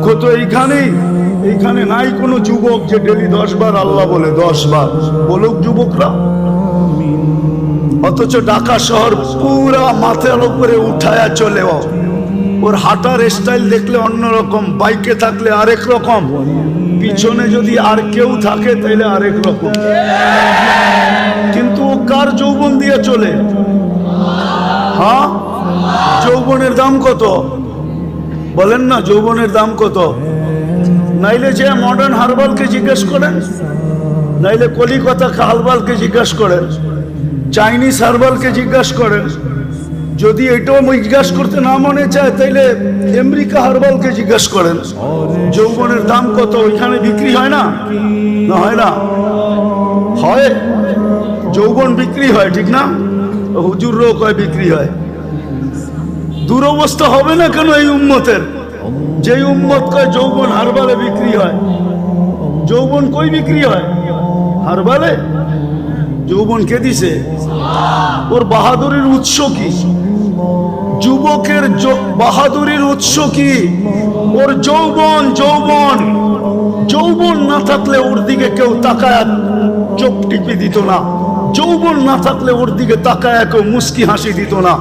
কত এইখানে নাই কোনো যুবক যে ডেলি 10 বার আল্লাহ বলে, 10 বার বলুক যুবকরা। অথচ ঢাকা শহর পুরা মাথার উপরে উঠায়া চলেও, ওর হাঁটার স্টাইল দেখলে অন্যরকম, বাইকে থাকলে আরেক রকম, পিছনে যদি আর কেউ থাকে তাইলে আরেক রকম। কিন্তু ও কার যৌবন দিয়ে চলে? হ্যাঁ, যৌবনের দাম কত বলেন না? যৌবনের দাম কত? নাইলে যে মডার্ন হারবালকে জিজ্ঞেস করেন, নাইলে কলিকাতা হারবালকে জিজ্ঞেস করেন, চাইনিজ হারবালকে জিজ্ঞাসা করেন। যদি এটাও জিজ্ঞাসা করতে না মনে চায় তাইলে আমেরিকা হারবালকে জিজ্ঞাসা করেন যৌবনের দাম কত। ওইখানে বিক্রি হয় না? না হয় না? হয়, যৌবন বিক্রি হয়, ঠিক না? হুজুরও কয় বিক্রি হয়। দুরবস্থা হবে না কেন এই উম্মতের? যেই উম্মত কয় যৌবন হারবালে বিক্রি হয়, যৌবন কই বিক্রি হয়? হারবালে। যৌবন কে দিছে? ওর বাহাদুরির উৎস কি? যুবকের বাহাদুরির উৎস কি? ওর যৌবন। যৌবন যৌবন না থাকলে ওর দিকে কেউ তাকায় চোখ টিপে দিত না। যৌবন না থাকলে ওর দিকে তাকায় কেউ মুস্কি হাসি দিত না।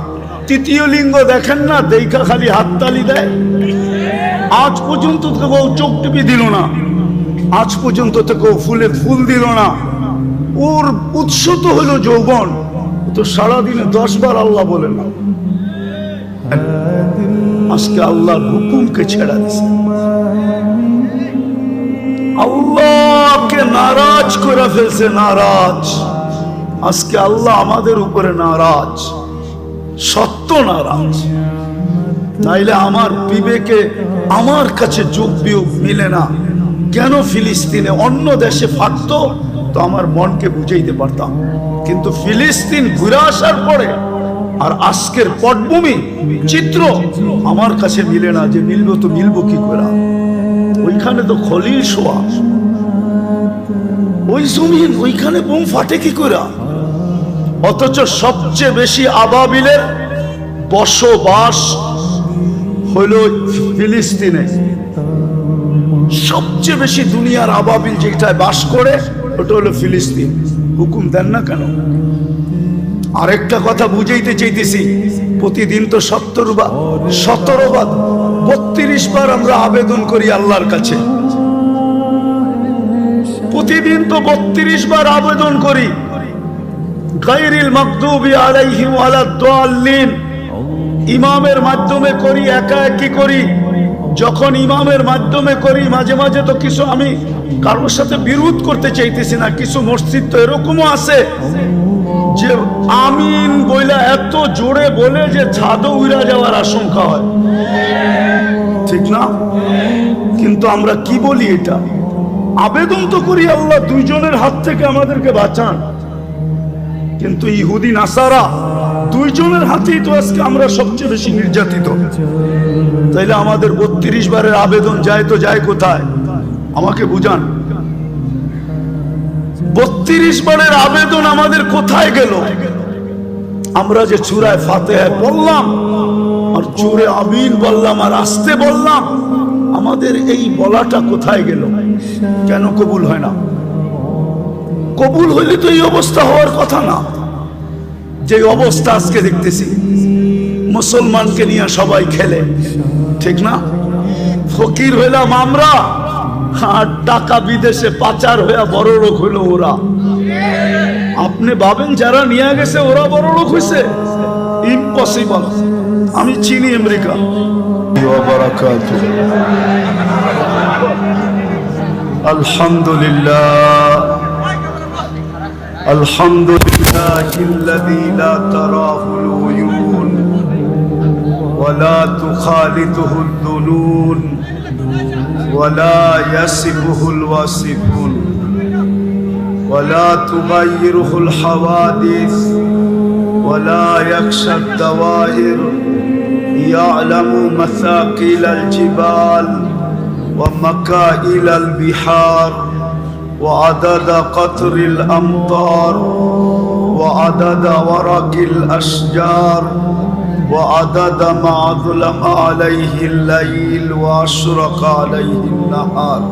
তৃতীয় লিঙ্গ দেখেন না, দেখা খালি হাততালি দেয়। আজ পর্যন্ত তো কেউ চোখ টিপে দিল না, আজ পর্যন্ত তো কেউ ফুলে ফুল দিল না। ওর উৎস তো হলো যৌবন। তো সারাদিনে 10 বার আল্লাহ বলে না। আজকে আল্লাহর হুকুমকে ছেড়া দিছে, আল্লাহকে নারাজ করে ফেলছে। নারাজ। আজকে আল্লাহ আমাদের উপরে নারাজ, সত্য নারাজ। নাইলে আমার বিবেকে আমার কাছে যোগ বিয়োগ মিলে না। কেন ফিলিস্তিনে অন্য দেশে ফাটতো তো আমার মনকে বুঝাইতে পারতাম, কিন্তু ফিলিস্তিন ঘুরে আসার পরে আর আজকের পটভূমি চিত্র আমার কাছে মিলে না। যে মিলবো তো মিলবো কি করে? ওইখানে তো খলিল শোয়া, ওই জমিন, ওইখানে বোম ফাটে কি করে? অথচ সবচেয়ে বেশি আবাবিলের বসবাস হইল ফিলিস্তিনে। সবচেয়ে বেশি দুনিয়ার আবাবিল যেটায় বাস করে ওটা হলো ফিলিস্তিন। হুকুম দেন না কেন? আরেকটা কথা বুঝাইতে চাইতেছি, প্রতিদিন তো 17 বার 32 বার আমরা আবেদন করি আল্লাহর কাছে। প্রতিদিন তো 32 বার আবেদন করি, গায়রিল মাগদুবি আলাইহিম ওয়ালাদ-দাল্লিন। ইমামের মাধ্যমে করি, একা একই করি। যখন ইমামের মাধ্যমে করি, মাঝে মাঝে তো কিছু, আমি কারোর সাথে বিরোধ করতে চাইতেছি না, কিছু মসজিদ তো এরকমও আছে যে আমিন বইলা এত জোরে বলে যে ছাদও উড়া যাওয়ার আশঙ্কা হয়, ঠিক না? কিন্তু আমরা কি বলি? এটা আবেদন তো করি আল্লাহ দুইজনের হাত থেকে আমাদেরকে বাঁচান, কিন্তু ইহুদি নাসারা দুইজনের হাতেই তো আজকে আমরা সবচেয়ে বেশি নির্যাতিত। তাইলে আমাদের 32 বারের আবেদন যায় তো যায় কোথায়? আমাকে বুঝান। 32 বারের আবেদন আমাদের কোথায় গেল? আমরা যে সূরা ফাতিহা পড়লাম আর জোরে আমিন বললাম আর আস্তে বললাম, আমাদের এই বলাটা কোথায় গেল? কেন কবুল হয় না? কবুল হইলে তো এই অবস্থা হওয়ার কথা না। যে অবস্থা আজকে দেখতেছি, মুসলমানকে নিয়ে সবাই খেলে, ঠিক না? ফকির হইলাম আমরা, আর টাকা বিদেশে পাচার হইয়া বড় লোক হইল ওরা। আপনি ভাবেন যারা নিয়ে গেছে ওরা বড় লোক হয়েছে? ইম্পসিবল। আমি চিনি আমেরিকা। আলহামদুলিল্লাহ, আলহামদুলিল্লাহিল্লাযী লা তারাহুল উয়ুন ওয়া লা তুখালিতুহুদ দুনুন ওয়া লা ইয়াসিফুহুল ওয়াসিফুন ওয়া লা তুগায়্যিরুহুল হাওয়াদিস ওয়া লা ইয়াখশাদ দাওয়াইর ইয়ালামু মাসাকিলাল জিবাল ওয়া মাকাইলাল বিহার وعدد قطر الأمطار وعدد ورق الأشجار وعدد ما أظلم عليه الليل وأشرق عليه النهار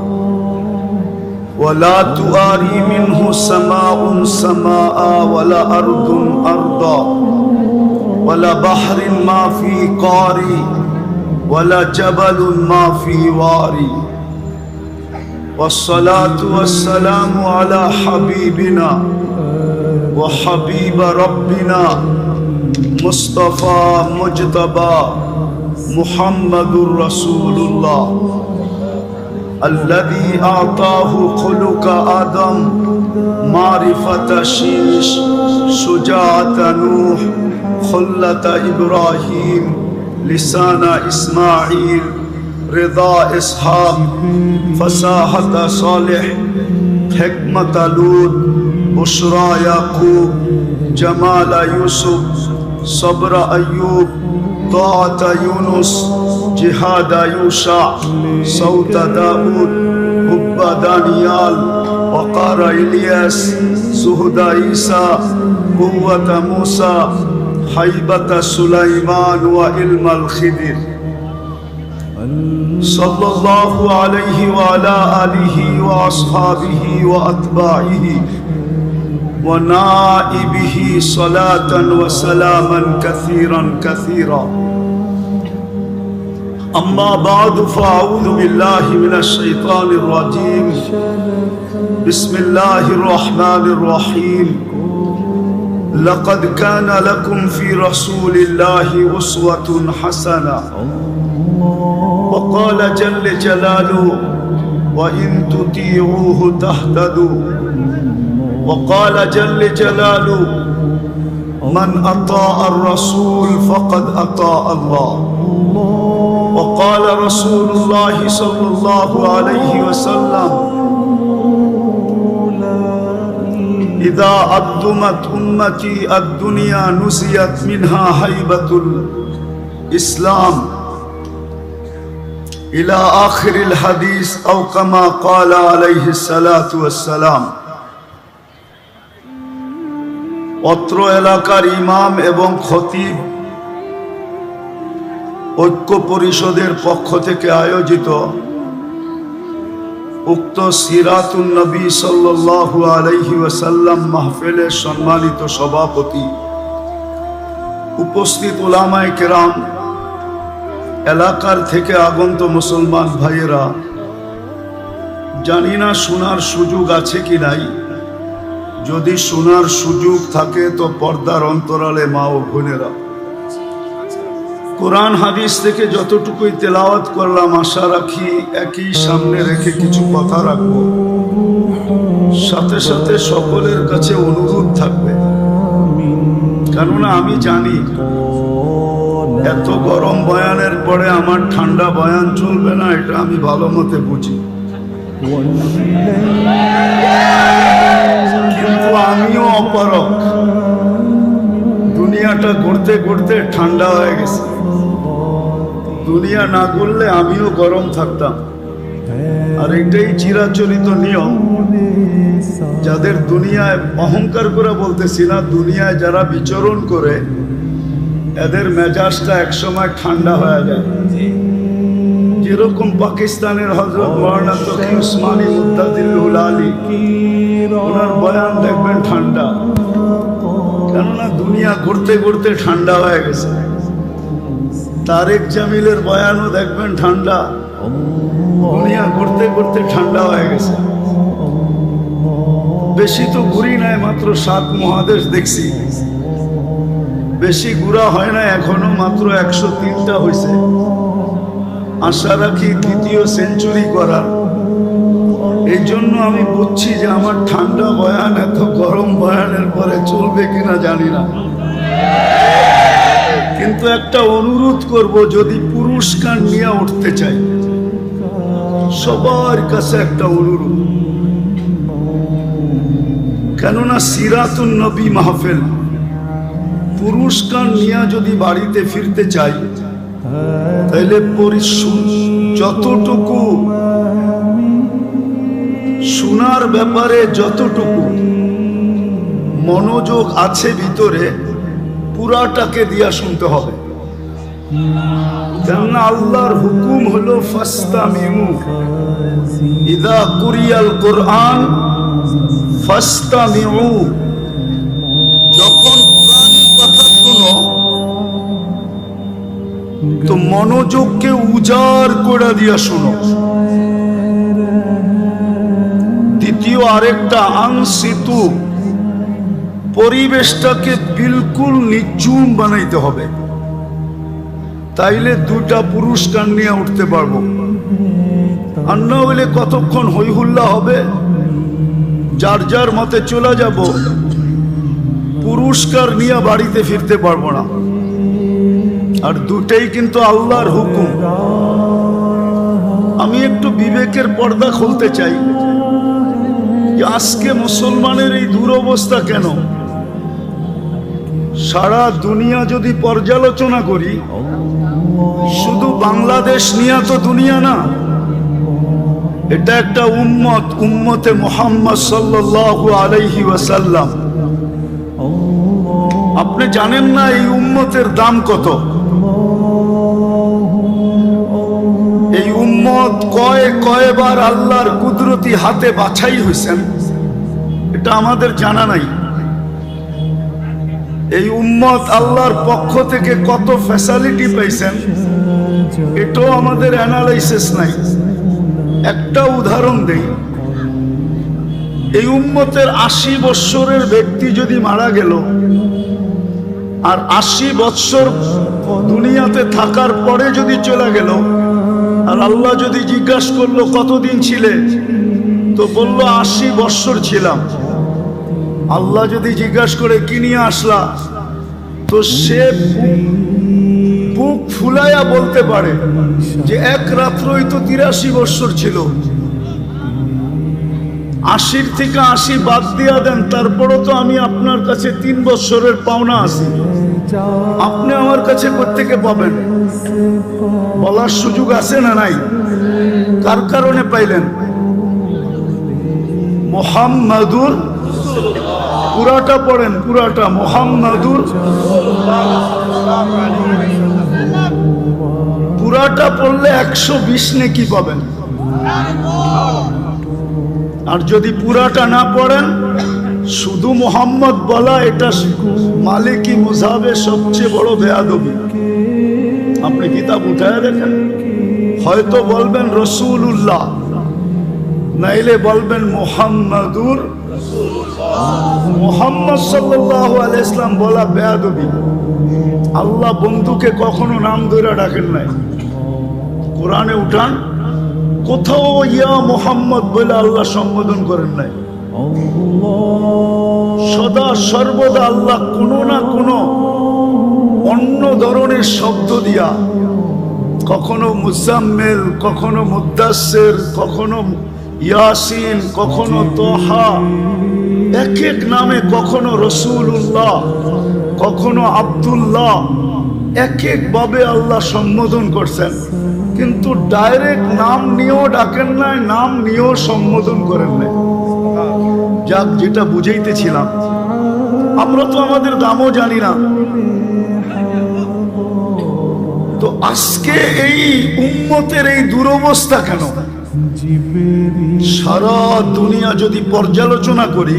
ولا تواري منه سماء سماء ولا أرض أرضا ولا بحر ما في قاري ولا جبل ما في واري والصلاة والسلام على حبيبنا وحبيب ربنا مصطفى مجتبى محمد رسول الله الذي أعطاه خلق آدم معرفة شيش شجاعة نوح خلة إبراهيم لسان إسماعيل رضا إسحاق فصاحة صالح حكمة لوط بشرى يعقوب جمال يوسف صبر أيوب طاعة يونس جهاد يوشع صوت داود حب دانيال وقار إلياس زهد عيسى قوة موسى حيبة سليمان وعلم الخضر صلى الله عليه وعلى آله وأصحابه وأتباعه ونائبه صلاة وسلاما كثيرا كثيرا أما بعد فأعوذ بالله من الشيطان الرجيم بسم الله الرحمن الرحيم لقد كان لكم في رسول الله أسوة حسنة وقال جل جلاله وإن تطيعوه تهتدوا وقال جل جلاله من أطاع الرسول فقد أطاع الله وقال رسول الله صلى الله عليه وسلم إذا أدمت أمتي الدنيا نسيت منها هيبة الإسلام إلى آخر الحديث أو كما قال عليه الصلاة والسلام অত্র এলাকার ইমাম এবং খতিব ঐক্য পরিষদের পক্ষ থেকে আয়োজিত উক্ত সিরাতুন নবী সাল্লাল্লাহু আলাইহি ওয়াসাল্লাম মাহফিলের সম্মানিত সভাপতি, উপস্থিত উলামায়ে কেরাম, এলাকার থেকে আগত মুসলমান ভাইয়েরা, জানি না শোনার সুযোগ আছে কি নাই। যদি শোনার সুযোগ থাকে তো পর্দার অন্তরালে মা ও বোনেরা, কোরআন হাদিস থেকে যতটুকুই তেলাওয়াত করলাম আশা রাখি একই সামনে রেখে কিছু কথা রাখবো। সাথে সাথে সকলের কাছে অনুরোধ থাকবে, কেননা আমি জানি এত গরম বয়ানের পরে আমার ঠান্ডা বয়ান চলবে না, এটা আমি ভালো মতে বুঝি। কিন্তু আমিও অপারক, দুনিয়াটা ঘুরতে ঘুরতে ঠান্ডা হয়ে গেছে। দুনিয়া না করলে আমিও গরম থাকতাম। আর এটাই চিরাচরিত নিয়ম। যাদের দুনিয়ায় অহংকার করে বলতেছি না, দুনিয়ায় যারা বিচরণ করে এদের মেজাজটা একসময় ঠান্ডা হয়ে যায়। যেরকম পাকিস্তানের হযরত মাওলানা তকি উসমানী মুদ্দাদিল্লুল আলী, ওনার বয়ান দেখবেন ঠান্ডা, কেননা দুনিয়া ঘুরতে ঘুরতে ঠান্ডা হয়ে গেছে। তারেক জামিলের বয়ানও দেখবেন ঠান্ডা, দুনিয়া ঘুরতে ঘুরতে ঠান্ডা হয়ে গেছে। বেশি তো ঘুরি নাই, মাত্র 7 মহাদেশ দেখছি, বেশি ঘুরা হয় না এখনো, মাত্র 103টা হয়েছে। আশা রাখি 2য় সেঞ্চুরি করার। এই জন্য আমি বুঝছি যে আমার ঠান্ডা বয়ান এত গরম বয়ানের পরে চলবে কিনা জানি না। কিন্তু একটা অনুরোধ করব, যদি পুরস্কার নিয়ে উঠতে চাই, সবার কাছে একটা অনুরোধ, কেননা সিরাতুন নবী মাহফিল, পুরস্কার নিয়ে যদি বাড়িতে ফিরতে চাই তাহলে যতটুকু শোনার ব্যাপারে যতটুকু মনোযোগ আছে ভিতরে, পুরাটাকে দিয়া শুনতে হবে। কেননা আল্লাহর হুকুম হলো ফাস্তামিউ, ইদা কুরিয়াল কোরআন ফাস্তামিউ, যখন কোরআনের কথা শোনো তো মনোযোগকে উজাড় করে দিয়া শোনো। দ্বিতীয় আরেকটা আনসিতু, পরিবেশটাকে বিলকুল নিঝুম বানাইতে হবে, তাইলে দুটা পুরস্কার নিয়ে উঠতে পারবো। আর না হইলে কতক্ষণ হই হুল্লা হবে, যার যার মতে চলে যাব, পুরস্কার নিয়ে বাড়িতে ফিরতে পারবো না। আর দুটাই কিন্তু আল্লাহর হুকুম। আমি একটু বিবেকের পর্দা খুলতে চাই যে আজকে মুসলমানের এই দুরবস্থা কেন। সারা দুনিয়া যদি পর্যালোচনা করি, শুধু বাংলাদেশ নিয়ে তো দুনিয়া না, এটা একটা উম্মত, উম্মতে মুহাম্মদ সাল্লাল্লাহু আলাইহি ওয়াসাল্লাম। আপনি জানেন না এই উম্মতের দাম কত? এই উম্মত কয়বার আল্লাহর কুদরতি হাতে বাছাই হয়েছেন, এটা আমাদের জানা নাই। এই উম্মত আল্লাহর পক্ষ থেকে কত ফ্যাসিলিটি পাইছেন, এটাও আমাদের অ্যানালাইসিস নাই। একটা উদাহরণ দেই, এই উম্মতের 80 বৎসরের ব্যক্তি যদি মারা গেল, আর 80 বৎসর দুনিয়াতে থাকার পরে যদি চলে গেল, আর আল্লাহ যদি জিজ্ঞাসা করলো কতদিন ছিলে, তো বলল 80 বৎসর ছিলাম। আল্লাহ যদি জিজ্ঞাসা করে কি নিয়ে আসলা, তো সে বুক ফুলাইয়া বলতে পারে যে এক রাত্রই তো 83 বৎসর ছিল। 80 থেকে 80 বাদ দিয়া দেন, তারপরও তো আমি আপনার কাছে 3 বৎসরের পাওনা আছি। আপনি আমার কাছে কোত্থেকে পাবেন? বলার সুযোগ আছে না নাই? কার কারণে পাইলেন? মুহাম্মাদুর, পুরাটা পড়েন, পুরাটা মুহাম্মাদুর, পুরাটা পড়লে 120 নেকি পাবেন। আর যদি পুরাটা না পড়েন, শুধু মোহাম্মদ বলা, এটা মালিকি মুযহাবের সবচেয়ে বড় বেয়াদবি। আপনি কিতাব উঠায় দেখেন, হয়তো বলবেন রাসূলুল্লাহ, নাইলে বলবেন মুহাম্মাদুর। মুহাম্মদ সাল্লাল্লাহু আলাইহি ওয়াসাল্লাম বলা বেয়াদবি। আল্লাহ বন্ধুকে কখনো নাম ধরে ডাকেন নাই। কোরআনে উঠান, কোথাও ইয়া মুহাম্মদ বলে আল্লাহ সম্বোধন করেন নাই। সদা সর্বদা আল্লাহ কোনো না কোনো অন্য ধরনের শব্দ দিয়া, কখনো মুজাম্মিল, কখনো মুদ্দাসসির, কখনো ইয়াসিন, কখনো তোহা, এক এক নামে, কখনো রাসূলুল্লাহ, কখনো আব্দুল্লাহ, এক এক ভাবে আল্লাহ সম্বোধন করছেন। কিন্তু ডাইরেক্ট নাম নিয়েও ডাকেন নাই, নাম নিয়েও সম্বোধন করেন নাই। যাক, যেটা বুঝাইতেছিলাম, আমরা তো আমাদের দামও জানি না। তো আজকে এই উম্মতের এই দুরবস্থা কেন? সারা দুনিয়া যদি পর্যালোচনা করি,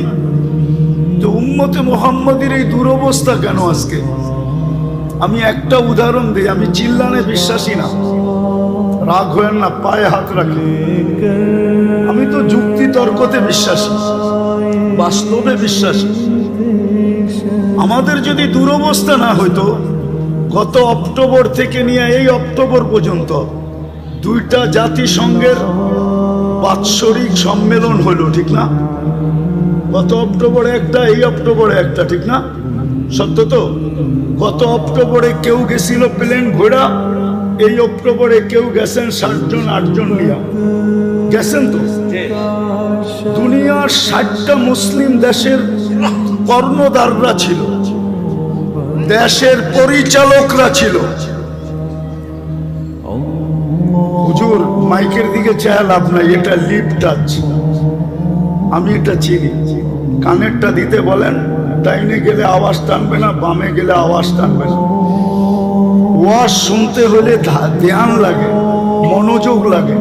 তো উম্মতে মুহাম্মাদের এই দুরবস্থা কেন আজকে? আমি একটা উদাহরণ দিই। আমি চিল্লানে বিশ্বাসী না, রাগ হয়েন না, পায়ে হাত রাখি। আমি তো যুক্তি তর্কতে বিশ্বাসী, বাস্তবে বিশ্বাসী। আমাদের যদি দুরবস্থা না হইতো, গত অক্টোবর থেকে নিয়ে এই অক্টোবর পর্যন্ত 2টা জাতিসংঘের বাৎসরিক সম্মেলন হলো, ঠিক না? গত অক্টোবরে একটা, এই অক্টোবরে একটা, ঠিক না? সত্য তো? গত অক্টোবরে কেউ গেছিল প্লেন ঘোড়া, এই অক্টোবরে কেউ গেছেন 7 জন 8 জন নিয়ে গেছেন। তো দুনিয়ার 60টা মুসলিম দেশের কর্ণধাররা ছিল, দেশের পরিচালকরা ছিল। হুজুর, মাইকের দিকে চেয়ে লাভ নাই, এটা লিপ টাচ, আমি এটা চিনি। কানেরটা দিতে বলেন, ডাইনে গেলে আওয়াজ টানবে না, বামে গেলে আওয়াজ টানবে না। ওয়াজ শুনতে হলে ধ্যান লাগে, মনোযোগ লাগে,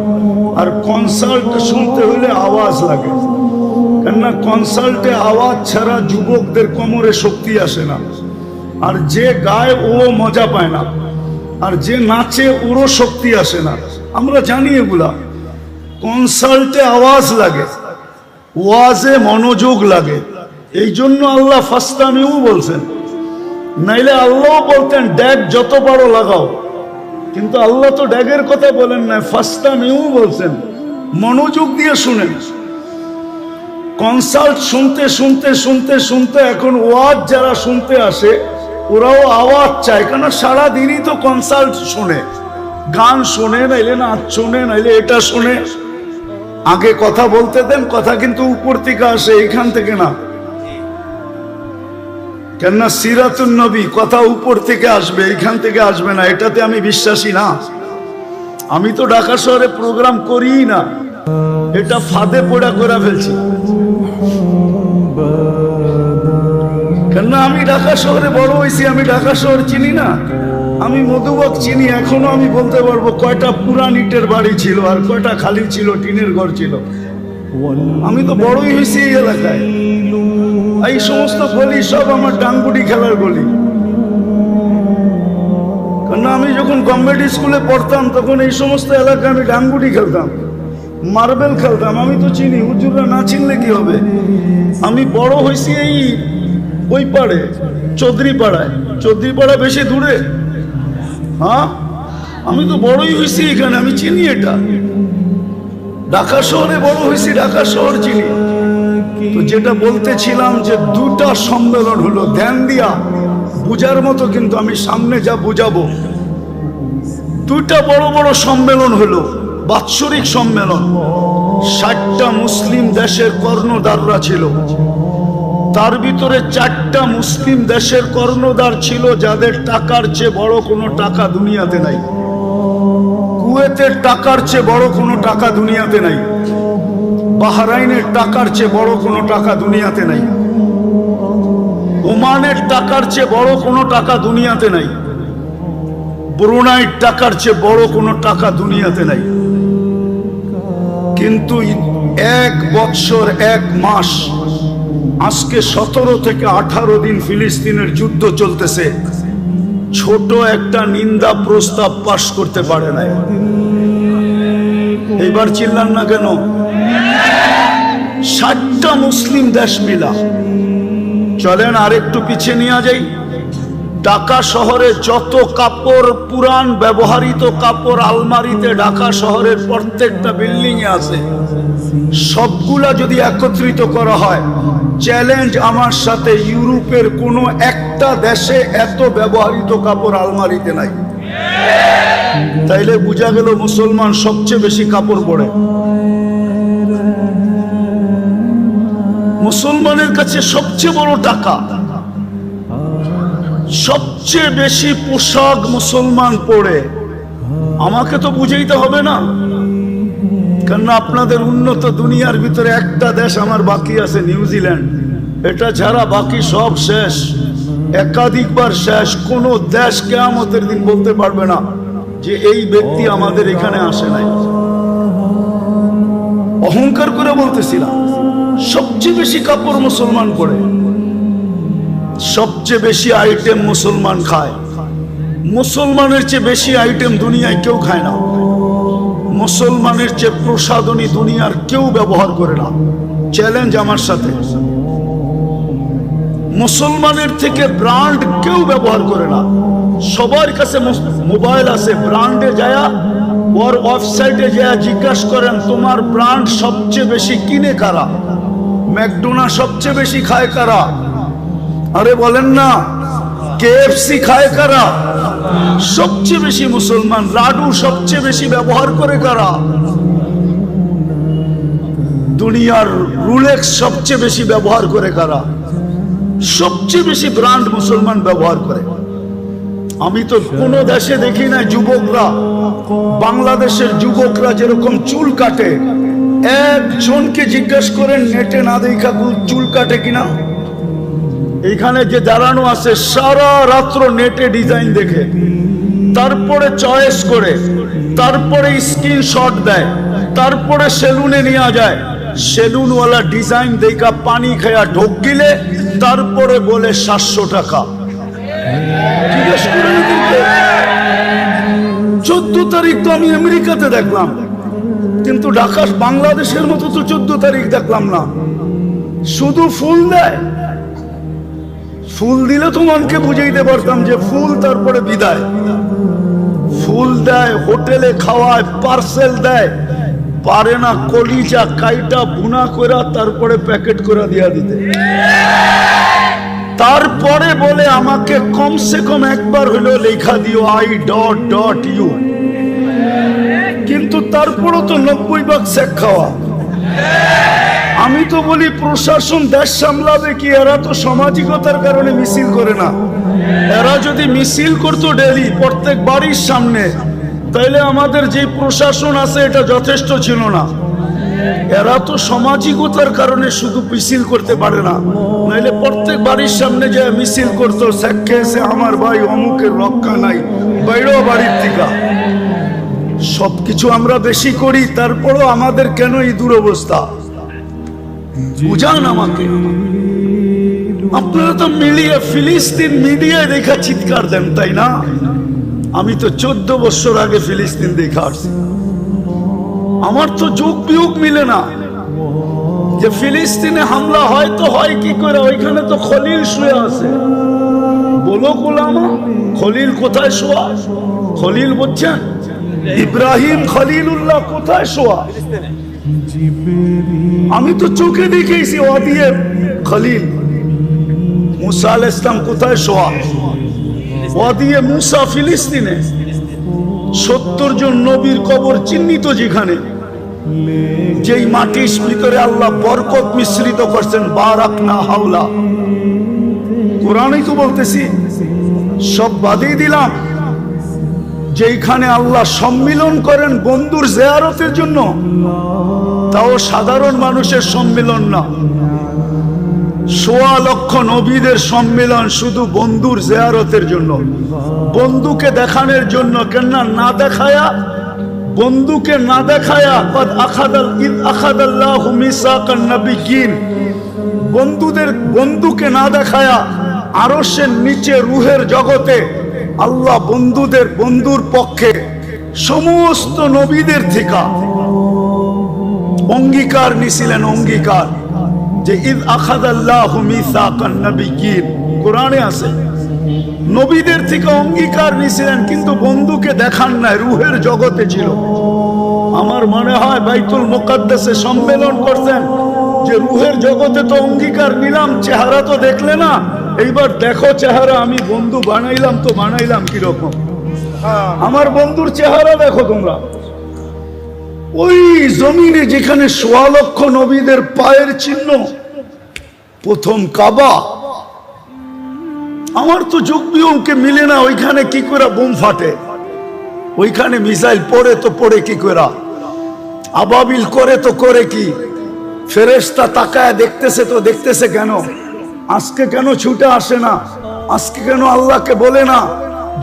আর কনসার্ট শুনতে হলে আওয়াজ লাগে। কেননা কনসার্টে আওয়াজ ছাড়া যুবকদের কোমরে শক্তি আসে না, আর যে গায় ও মজা পায় না, আর যে নাচে ওরও শক্তি আসে না। আমরা জানি এগুলা। কনসার্টে আওয়াজ লাগে, ওয়াজে মনোযোগ লাগে। এই জন্য আল্লাহ ফাস্তামিউ বলছেন, নাইলে আল্লাহ বলতেন ড্যাগ যত পারো লাগাও, কিন্তু আল্লাহ তো ড্যাগের কথা বলেন না, ফাস্তামিউ বলছেন মনোযোগ দিয়ে শুনেন। কনসার্ট শুনতে শুনতে শুনতে শুনতে এখন ওয়াজ যারা শুনতে আসে ওরাও আওয়াজ চায়, কেন সারাদিনই তো কনসার্ট শুনে, গান শোনে, নাইলে নাচ শোনে, নাইলে এটা শোনে। আগে কথা বলতে দেন, কথা কিন্তু উপর থেকে আসে, এখান থেকে না। কেননা সিরাতুন নবী কথা উপর থেকে আসবে, এখান থেকে আসবে না, এটাতে আমি বিশ্বাসী না। আমি তো ঢাকা শহরে প্রোগ্রাম করিই না, এটা ফাঁদে পড়া করে ফেলছি। কেননা আমি ঢাকা শহরে বড় হয়েছি, আমি ঢাকা শহর চিনি না। আমি মধুবক চিনি, এখনো আমি বলতে পারবো কয়টা পুরান ইটের বাড়ি ছিল আর কয়টা খালি ছিল, টিনের ঘর ছিল। আমি তো বড়ই হয়েছি এই এলাকায়। এই সমস্ত গলি সব আমার ডাঙ্গুটি খেলার গলি। কেননা আমি যখন গভর্নমেন্ট স্কুলে পড়তাম তখন এই সমস্ত এলাকায় আমি ডাঙ্গুটি খেলতাম, মার্বেল খেলতাম। আমি তো চিনি, হুজুররা না চিনলে কি হবে। আমি বড় হয়েছি এই ওই পাড়ে, চৌধুরী পাড়ায়। চৌধুরী পাড়া বেশি দূরে? হ্যাঁ, আমি তো বড়ই হয়েছি এখানে, আমি চিনি এটা। ঢাকা শহরে বড় হয়েছি, ঢাকা শহর চিনি। তো যেটা বলতেছিলাম যে দুটা সম্মেলন হলো, ধ্যান দিয়া বুঝার মতো, কিন্তু আমি সামনে যা বুঝাবো। দুটা বড় বড় সম্মেলন হলো, বাৎসরিক সম্মেলন। 60টা মুসলিম দেশের কর্ণধাররা ছিল, তার ভিতরে 4টা মুসলিম দেশের কর্ণধার ছিল যাদের টাকার চেয়ে বড় কোনো টাকা দুনিয়াতে নাই। কুয়েতের টাকার চেয়ে বড় কোনো টাকা দুনিয়াতে নাই, বাহরাইনের টাকার চেয়ে বড় কোনো টাকা দুনিয়াতে নাই, ওমানের টাকার চেয়ে বড় কোনো টাকা দুনিয়াতে নাই, ব্রুনাইয়ের টাকার চেয়ে বড় কোনো টাকা দুনিয়াতে নাই। কিন্তু 1 বৎসর 1 মাস, আজকে 17 থেকে 18 দিন ফিলিস্তিনের যুদ্ধ চলতেছে, ছোট একটা নিন্দা প্রস্তাব পাশ করতে পারে নাই। এইবার চিল্লান না কেন? 60টা মুসলিম দেশ মিলা। চলেন আর একটু পিছিয়ে নিয়ে যাই। ঢাকা শহরে যত কাপড়, পুরান ব্যবহৃত কাপড় আলমারিতে ঢাকা শহরের প্রত্যেকটা বিল্ডিং এ আছে, সবগুলা যদি একত্রিত করা হয়, চ্যালেঞ্জ আমার সাথে, ইউরোপের কোনো একটা দেশে এত ব্যবহৃত কাপড় আলমারিতে নাই। তাইলে বোঝা গেল মুসলমান সবচেয়ে বেশি কাপড় পরে। মুসলমানের কাছে সবচেয়ে বড় টাকা, সবচেয়ে বেশি পোশাক মুসলমান পরে। আমাকে তো বুঝাইতে হবে না, কারণ আপনাদের উন্নত দুনিয়ার ভিতরে একটা দেশ আমার বাকি আছে, নিউজিল্যান্ড। এটা ছাড়া বাকি সব শেষ, একাধিকবার শেষ। কোন দেশ কিয়ামতের দিন বলতে পারবে না যে এই ব্যক্তি আমাদের এখানে আসে নাই। অহংকার করে বলতেছিলাম, সবচেয়ে বেশি কাপড় মুসলমান পরে, সবচেয়ে বেশি আইটেম মুসলমান খায়। মুসলমানের চেয়ে বেশি আইটেম দুনিয়ায় কেউ খায় না। মুসলমানের চেয়ে প্রসাধনী দুনিয়ার কেউ ব্যবহার করে না। চ্যালেঞ্জ আমার সাথে। মুসলমানের থেকে ব্র্যান্ড কেউ ব্যবহার করে না। সবার কাছে মোবাইল আছে, ব্র্যান্ডে যায়, ওর ওয়েবসাইটে যায় জিজ্ঞাসা করেন তোমার ব্র্যান্ড সবচেয়ে বেশি কিনে কারা, ম্যাকডোনাল্ড সবচেয়ে বেশি খায় কারা, আরে বলেন না কেএফসি খায় কারা, সবচেয়ে বেশি মুসলমান। লাডু সবচেয়ে বেশি ব্যবহার করে কারা, দুনিয়ার রুলেক্স সবচেয়ে বেশি ব্যবহার করে কারা, সবচেয়ে বেশি ব্র্যান্ড মুসলমান ব্যবহার করে। আমি তো কোন দেশে দেখি না যুবকরা, বাংলাদেশের যুবকরা যেরকম চুল কাটে, একজনকে জিজ্ঞেস করেন নেটে না দেখা চুল কাটে কিনা। এইখানে যে দাঁড়ানো আছে সারা রাত্র নেটে ডিজাইন দেখে, তারপরে চয়েস করে, তারপরে স্ক্রিনশট দেয়, তারপরে সেলুনে নিয়ে যায়, সেলুনওয়ালা ডিজাইন দেখা পানি খায়া ঢোক গিলে তারপরে বলে 700 টাকা। 14 তারিখ তো আমি আমেরিকাতে দেখলাম, কিন্তু ঢাকা বাংলাদেশের মতো তো 14 তারিখ দেখলাম না। শুধু ফুল দেয়, ফুল দিলে তো মনকে বুঝাইতে পারতাম যে ফুল, তারপরে বিদায়। ফুল দেয়, হোটেলে খাওয়ায়, পার্সেল দেয়, পারে না কলিজা কাইটা বুনা করে তারপরে প্যাকেট করে দিয়া দিতে। তারপরে বলে আমাকে কমসে কম একবার হলো লেখা দিও I.U, কিন্তু তারপরও তো 90 ভাগ শেখ খাওয়া। আমি তো বলি প্রশাসন দেশ সামলাবে কি? এরা তো সামাজিকতার কারণে মিছিল করে না। এরা যদি মিছিল করতো ডেলি প্রত্যেক বাড়ির সামনে, তাইলে আমাদের যে প্রশাসন আছে এটা যথেষ্ট ছিল না। এরা তো সামাজিকতার কারণে শুধু মিছিল করতে পারে না, নাইলে প্রত্যেক বাড়ির সামনে যে মিছিল করতো, শেখ খেয়েছে আমার ভাই অমুকের রক্ষা নাই, বাইরে বাড়ির থেকে। সবকিছু আমরা বেশি করি, তারপরও আমাদের কেন এই দুরবস্থা? বুঝান আমাকে। আপনারা তো মিলিয়ে ফিলিস্তিন মিডিয়ায় দেখা চিৎকার দেন, তাই না? আমি তো 14 বছর আগে ফিলিস্তিন দেখা আসছি। আমার তো যোগ বিয়োগ মিলে না যে ফিলিস্তিনে হামলা হয় তো হয় কি করে? ওইখানে তো খলিল শুয়ে আছে। বলো গোলামা, খলিল কোথায় শোয়া? খলিল বলছেন ইব্রাহিম খলিলুল্লাহ কোথায় শোয়া? আমি তো চোখে দেখেছি ওয়াদিয়ে খলিল। মুসা আলাইহিস সালাম কোথায় শোয়া? ওয়াদিয়ে মুসা ফিলিস্তিনে। 70 জন নবীর কবর চিহ্নিত যেখানে, যেই মাটির ভিতরে আল্লাহ বরকত মিশ্রিত করছেন, বারাকনা হাওলা। কোরআনই তো বলতেছি, সব বাদই দিলাম। যেখানে আল্লাহ সম্মিলন করেন বন্ধুর জিয়ারতের জন্য, তাও সাধারণ মানুষের সম্মিলন না, 1.25 লক্ষ নবীদের সম্মিলন শুধু বন্ধুর জিয়ারতের জন্য, বন্ধুকে দেখানোর জন্য। কেন না দেখায়া, বন্ধুকে না দেখায়া কদ আখাদাল্লাহু মিসাকান নাবিয়্যিন, বন্ধুকে না দেখায়া আরশের নিচে রূহের জগতে আল্লাহ বন্ধুর পক্ষে সমস্ত নবীদের থেকে অঙ্গীকার নিছিলেন। অঙ্গীকার যে ইদ আখাদাল্লাহু মিসাকান নাবিয়্যিন, কোরআনে আছে। নবীদের থেকে অঙ্গীকার নিছিলেন, কিন্তু বন্ধুকে দেখান নাই, রূহের জগতে ছিল। আমার মনে হয় বাইতুল মুকাদ্দাসে সম্মেলন করতেন যে রূহের জগতে তো অঙ্গীকার নিলাম, চেহারা তো দেখলে না, এইবার দেখো চেহারা আমি বন্ধু বানাইলাম তো বানাইলাম কিরকম। আমার বন্ধুর চেহারা দেখো তোমরা। ওই জমিনে যেখানে 1.25 লক্ষ নবীদের পায়ের চিহ্ন, প্রথম কাবা। আমার তো যোগ বিয়োগকে মিলে না, ওইখানে কি করে বোম ফাটে? ওইখানে মিসাইল পড়ে তো পড়ে কি করে? আবাবিল করে তো করে কি? ফেরেশতা তাকায় দেখতেছে তো দেখতেছে কেন? আজকে কেন ছুটে আসে না? আজকে কেন আল্লাহকে বলে না?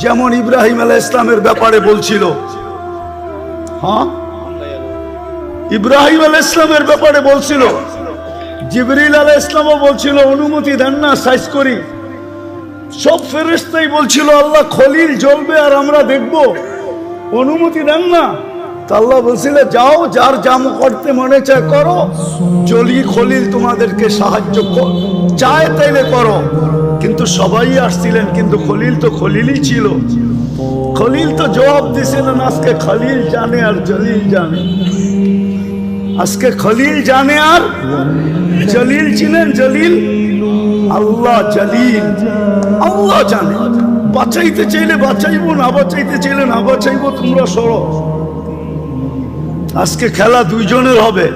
যেমন ইব্রাহিম আলাইহিস সালামের ব্যাপারে বলছিল। হ্যাঁ, ইব্রাহিম আলাইহিস সালামের ব্যাপারে বলছিল, জিবরিল আলাইহিস সালামও বলছিল অনুমতি দেন না সাইজ করি। সব ফেরেশতাই বলছিল আল্লাহ খলিল জ্বলবে আর আমরা দেখব, অনুমতি দেন না। আল্লাহ বলছিল যাও, যার জাম করতে মনে চায় করো, চলি খলিল তোমাদেরকে সাহায্য চায় তাইলে করো। কিন্তু সবাই আসছিলেন, কিন্তু খলিল তো খলিলই ছিল। খলিল তো জবাব দিছিলেন, আজকে খলিল জানে আর জলিল জানে। আজকে খলিল জানে আর জলিল ছিলেন। জলিল আল্লাহ, জলিল আল্লাহ জানে। বাঁচাইতে চাইলে বাঁচাইবো, না বাঁচাইতে চাইলে না বাঁচাইবো, তোমরা সরো। আজকে খেলা দুইজনের হবে।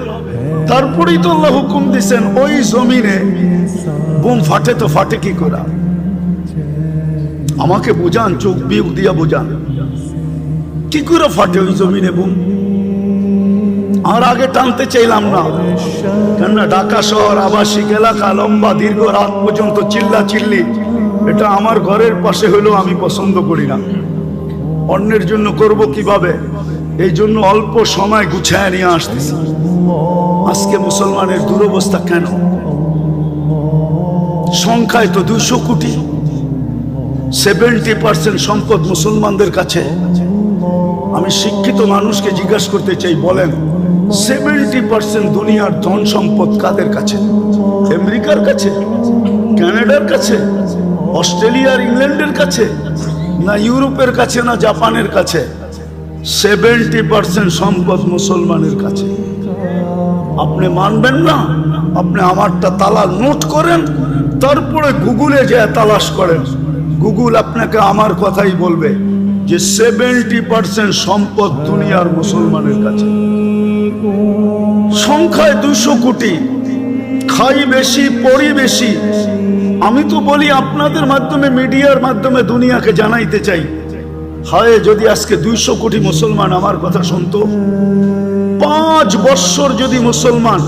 তারপরেই তো আল্লাহ হুকুম দিচ্ছেন ওই জমিনে বোম ফাটে তো ফাটে কি করে? আমাকে বুঝান, চোখ বিয়োগ দিয়া বুঝান, কি করে ফাটে ওই জমিনে বোম? আর আগে টানতে চাইলাম না, কেননা ঢাকা শহর আবাসিক এলাকা, লম্বা দীর্ঘ রাত পর্যন্ত চিল্লা চিল্লি, এটা আমার ঘরের পাশে হলেও আমি পছন্দ করি না। অন্যের জন্য করব কিভাবে, এই জন্য অল্প সময় গুছায় নিয়ে আসতেছি। আজকে মুসলমানের দুরবস্থা কেন? সংখ্যায় তো 200 কোটি, 70% সম্পদ মুসলমানদের কাছে। আমি শিক্ষিত মানুষকে জিজ্ঞাসা করতে চাই, বলেন 70% দুনিয়ার ধন সম্পদ কাদের কাছে? আমেরিকার কাছে, কানাডার কাছে, অস্ট্রেলিয়ার ইংল্যান্ডের কাছে, না ইউরোপের কাছে, না জাপানের কাছে? 70% সম্পদ মুসলমানের কাছে। আপনি মানবেন না? আপনি আমারটা তালা নোট করেন, তারপরে গুগলে যে তালাশ করেন, গুগল আপনাকে আমার কথাই বলবে যে 70% সম্পদ দুনিয়ার মুসলমানের কাছে। সংখ্যায় 200 কোটি, খাই বেশি, পড়ি বেশি। আমি তো বলি আপনাদের মাধ্যমে, মিডিয়ার মাধ্যমে দুনিয়াকে জানাইতে চাই, হায় যদি আজকে 200 কোটি মুসলমান আমার কথা শুনতো। 5 বৎসর যদি মুসলমান,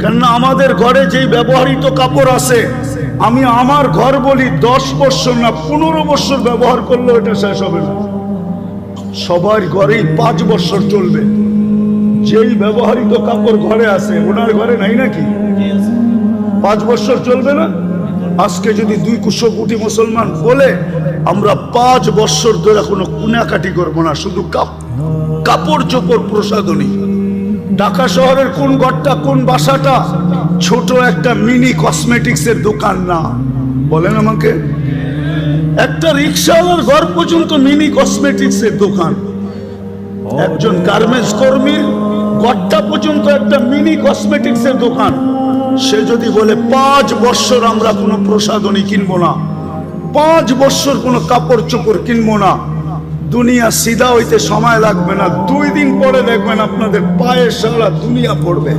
কেননা আমাদের ঘরে যেই ব্যবহৃত কাপড় আছে, আমি আমার ঘর বলি 10 বৎসর না 15 বৎসর ব্যবহার করলেও এটা শেষ হবে না। সবার ঘরেই 5 বৎসর চলবে। যেই ব্যবহৃত কাপড় ঘরে আছে, ওনার ঘরে নাই নাকি? 5 বৎসর চলবে না? আজকে যদি 200 কোটি মুসলমান বলে, আমরা 5 বৎসর ধরে কোনো কুনাকাটি করবো না, শুধু কাপড় চোপড় প্রসাধনী। ঢাকা শহরের কোন ঘরটা, কোন বাসাটা ছোট একটা মিনি কসমেটিক্সের দোকান না? বলেন আমাকে। একটা রিক্সাওয়ালার ঘর পর্যন্ত মিনি কসমেটিক্সের দোকান। একজন গার্মেন্টস কর্মীর ঘরটা পর্যন্ত একটা মিনি কসমেটিক্সের দোকান। সে যদি বলে 5 বৎসর আমরা কোনো প্রসাধনী কিনবো না, 5 বৎসর কোনো কাপড় চোপড় কিনবো না, দুনিয়া সিধা হইতে সময় লাগবে না। 2 দিন পরে দেখবেন আপনাদের পায়ে সারা দুনিয়া পড়বে।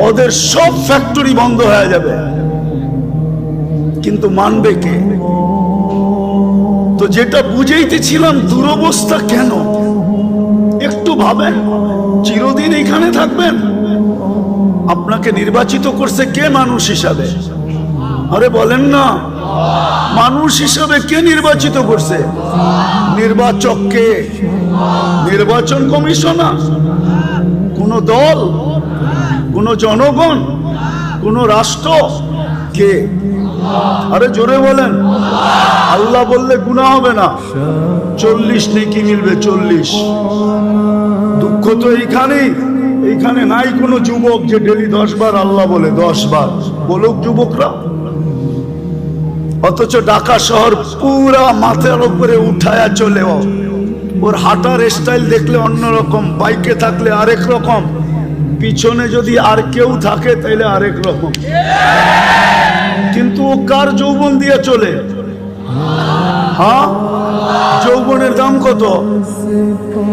ওদের সব ফ্যাক্টরি বন্ধ হয়ে যাবে। কিন্তু মানবে কে? তো যেটা বুঝাইতেছিলাম, দুরবস্থা কেন একটু ভাবেন। চিরদিন এখানে থাকবেন? আপনাকে নির্বাচিত করছে কে মানুষ হিসাবে? আরে বলেন না, মানুষ হিসাবে কে নির্বাচিত করছে? নির্বাচক কে? নির্বাচন কমিশনার? কোন দল? কোন জনগণ? কোন রাষ্ট্র? কে? আরে জোরে বলেন। আল্লাহ বললে গুনাহ হবে না, 40 নেকি মিলবে। 40। দুঃখ তো এইখানে নাই কোনো যুবক যে ডেলি 10 বার আল্লাহ বলে। 10 বার বলুক যুবকরা। অথচ ঢাকা শহর পুরা মাথার উপরে উঠায়া চলেও, ওর হাঁটার স্টাইল দেখলে অন্যরকম, বাইকে থাকলে আরেক রকম, পিছনে যদি আর কেউ থাকে তাইলে আরেক রকম। কিন্তু ও কার যৌবন দিয়ে চলে? হ্যাঁ, যৌবনের দাম কত?